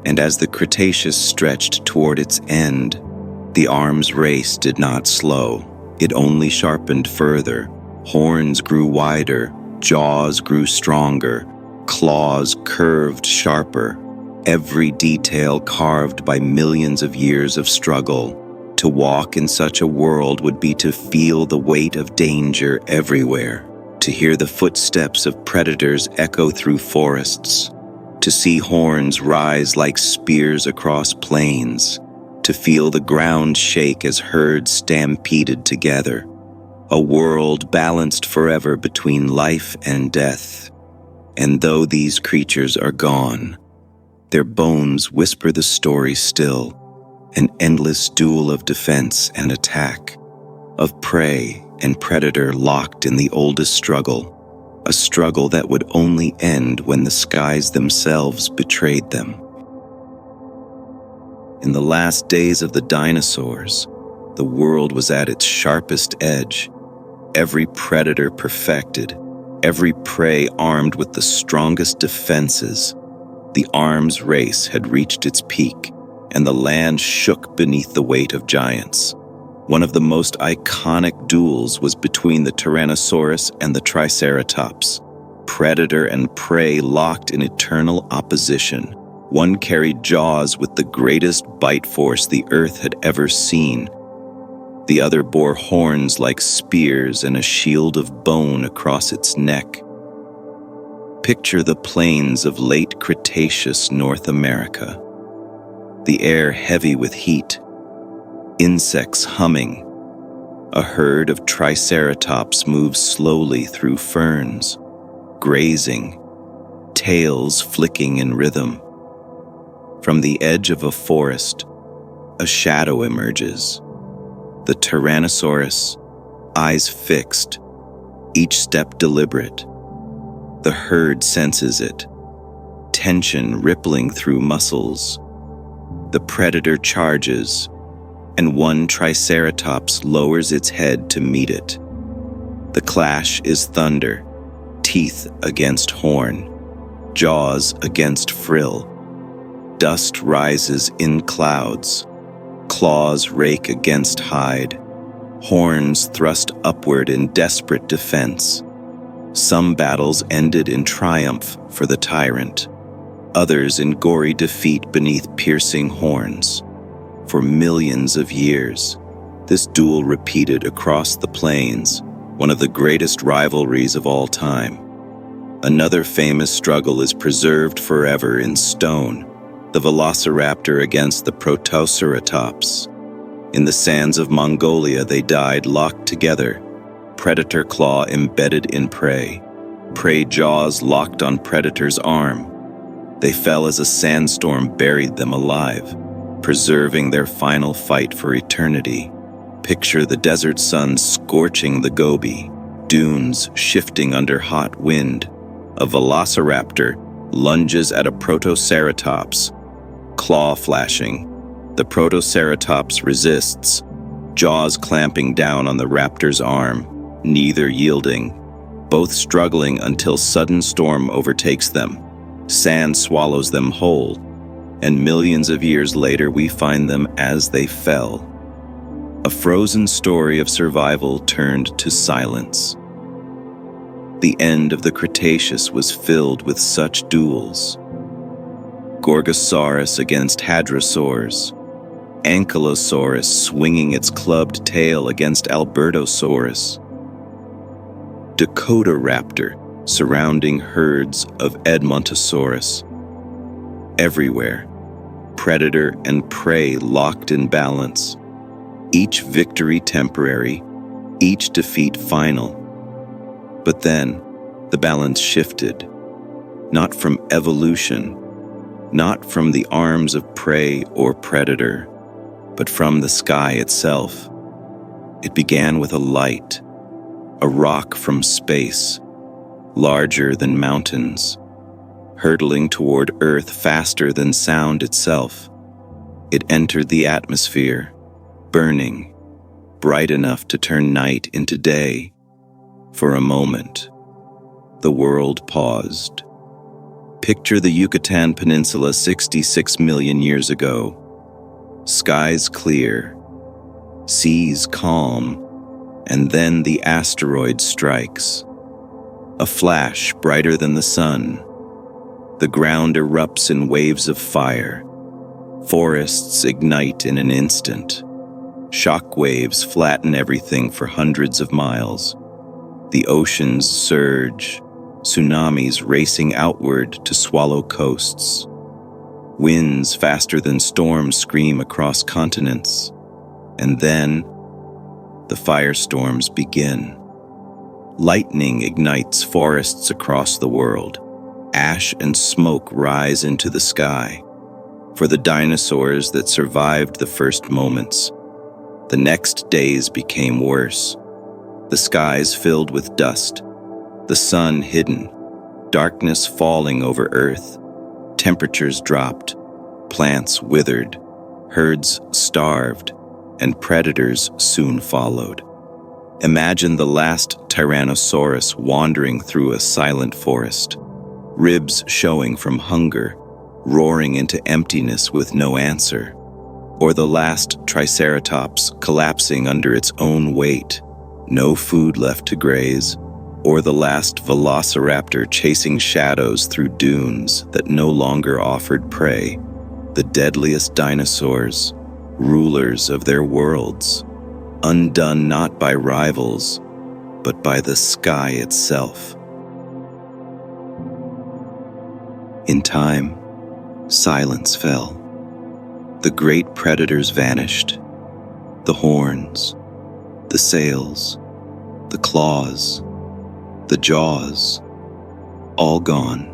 And as the Cretaceous stretched toward its end, the arms race did not slow. It only sharpened further. Horns grew wider, jaws grew stronger, claws curved sharper, every detail carved by millions of years of struggle. To walk in such a world would be to feel the weight of danger everywhere, to hear the footsteps of predators echo through forests, to see horns rise like spears across plains, to feel the ground shake as herds stampeded together. A world balanced forever between life and death. And though these creatures are gone, their bones whisper the story still, an endless duel of defense and attack, of prey and predator locked in the oldest struggle, a struggle that would only end when the skies themselves betrayed them. In the last days of the dinosaurs, the world was at its sharpest edge, every predator perfected, every prey armed with the strongest defenses. The arms race had reached its peak, and the land shook beneath the weight of giants. One of the most iconic duels was between the Tyrannosaurus and the Triceratops. Predator and prey locked in eternal opposition. One carried jaws with the greatest bite force the earth had ever seen. The other bore horns like spears and a shield of bone across its neck. Picture the plains of late Cretaceous North America. The air heavy with heat, insects humming. A herd of Triceratops moves slowly through ferns, grazing, tails flicking in rhythm. From the edge of a forest, a shadow emerges. The Tyrannosaurus, eyes fixed, each step deliberate. The herd senses it, tension rippling through muscles. The predator charges, and one Triceratops lowers its head to meet it. The clash is thunder, teeth against horn, jaws against frill. Dust rises in clouds, claws rake against hide, horns thrust upward in desperate defense. Some battles ended in triumph for the tyrant, others in gory defeat beneath piercing horns. For millions of years, this duel repeated across the plains, one of the greatest rivalries of all time. Another famous struggle is preserved forever in stone, the Velociraptor against the Protoceratops. In the sands of Mongolia, they died locked together, predator claw embedded in prey, prey jaws locked on predator's arm. They fell as a sandstorm buried them alive, preserving their final fight for eternity. Picture the desert sun scorching the Gobi, dunes shifting under hot wind. A Velociraptor lunges at a Protoceratops, claw flashing. The Protoceratops resists, jaws clamping down on the raptor's arm, neither yielding, both struggling until sudden storm overtakes them. Sand swallows them whole, and millions of years later we find them as they fell. A frozen story of survival turned to silence. The end of the Cretaceous was filled with such duels. Gorgosaurus against hadrosaurs, Ankylosaurus swinging its clubbed tail against Albertosaurus, Dakotaraptor surrounding herds of Edmontosaurus. Everywhere, predator and prey locked in balance, each victory temporary, each defeat final. But then, the balance shifted, not from evolution, not from the arms of prey or predator, but from the sky itself. It began with a light, a rock from space, larger than mountains, hurtling toward Earth faster than sound itself. It entered the atmosphere, burning, bright enough to turn night into day. For a moment, the world paused. Picture the Yucatan Peninsula 66 million years ago. Skies clear, seas calm, and then the asteroid strikes. A flash brighter than the sun. The ground erupts in waves of fire. Forests ignite in an instant. Shock waves flatten everything for hundreds of miles. The oceans surge, tsunamis racing outward to swallow coasts. Winds faster than storms scream across continents. And then, the firestorms begin. Lightning ignites forests across the world. Ash and smoke rise into the sky. For the dinosaurs that survived the first moments, the next days became worse. The skies filled with dust, the sun hidden, darkness falling over Earth. Temperatures dropped, plants withered, herds starved, and predators soon followed. Imagine the last Tyrannosaurus wandering through a silent forest, ribs showing from hunger, roaring into emptiness with no answer. Or the last Triceratops collapsing under its own weight, no food left to graze. Or the last Velociraptor chasing shadows through dunes that no longer offered prey. The deadliest dinosaurs, rulers of their worlds, undone not by rivals, but by the sky itself. In time, silence fell. The great predators vanished. The horns, the sails, the claws, the jaws, all gone.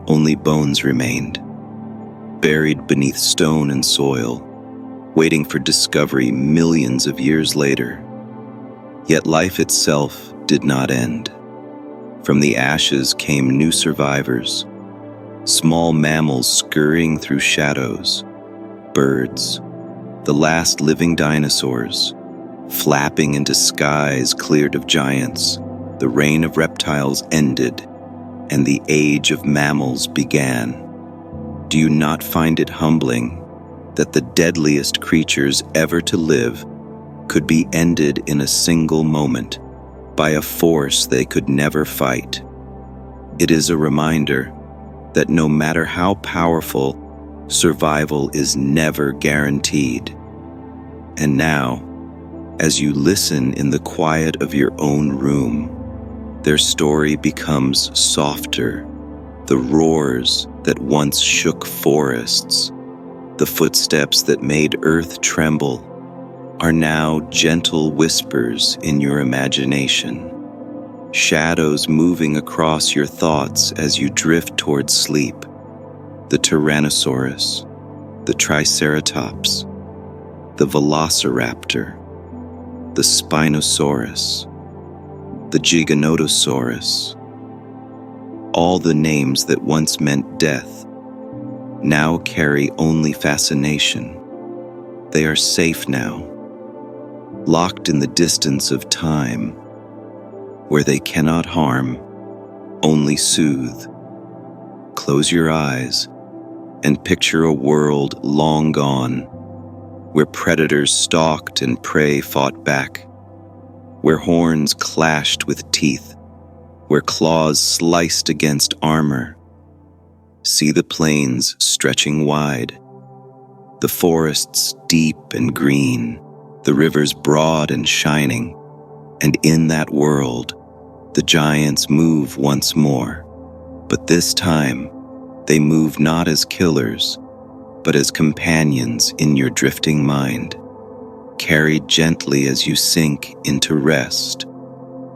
Only bones remained, buried beneath stone and soil, waiting for discovery millions of years later. Yet life itself did not end. From the ashes came new survivors, small mammals scurrying through shadows, birds, the last living dinosaurs, flapping into skies cleared of giants. The reign of reptiles ended, and the age of mammals began. Do you not find it humbling that the deadliest creatures ever to live could be ended in a single moment by a force they could never fight? It is a reminder that no matter how powerful, survival is never guaranteed. And now, as you listen in the quiet of your own room, their story becomes softer. The roars that once shook forests, the footsteps that made earth tremble, are now gentle whispers in your imagination. Shadows moving across your thoughts as you drift towards sleep. The Tyrannosaurus, the Triceratops, the Velociraptor, the Spinosaurus, the Giganotosaurus. All the names that once meant death now carry only fascination. They are safe now, locked in the distance of time, where they cannot harm, only soothe. Close your eyes and picture a world long gone, where predators stalked and prey fought back, where horns clashed with teeth, where claws sliced against armor. See the plains stretching wide, the forests deep and green, the rivers broad and shining, and in that world, The giants move once more, but this time, they move not as killers, but as companions in your drifting mind, carried gently as you sink into rest,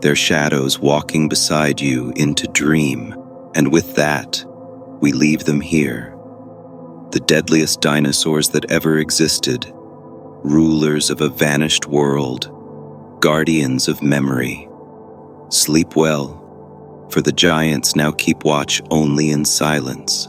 their shadows walking beside you into dream, and with that, we leave them here. The deadliest dinosaurs that ever existed, rulers of a vanished world, guardians of memory. Sleep well, for the giants now keep watch only in silence.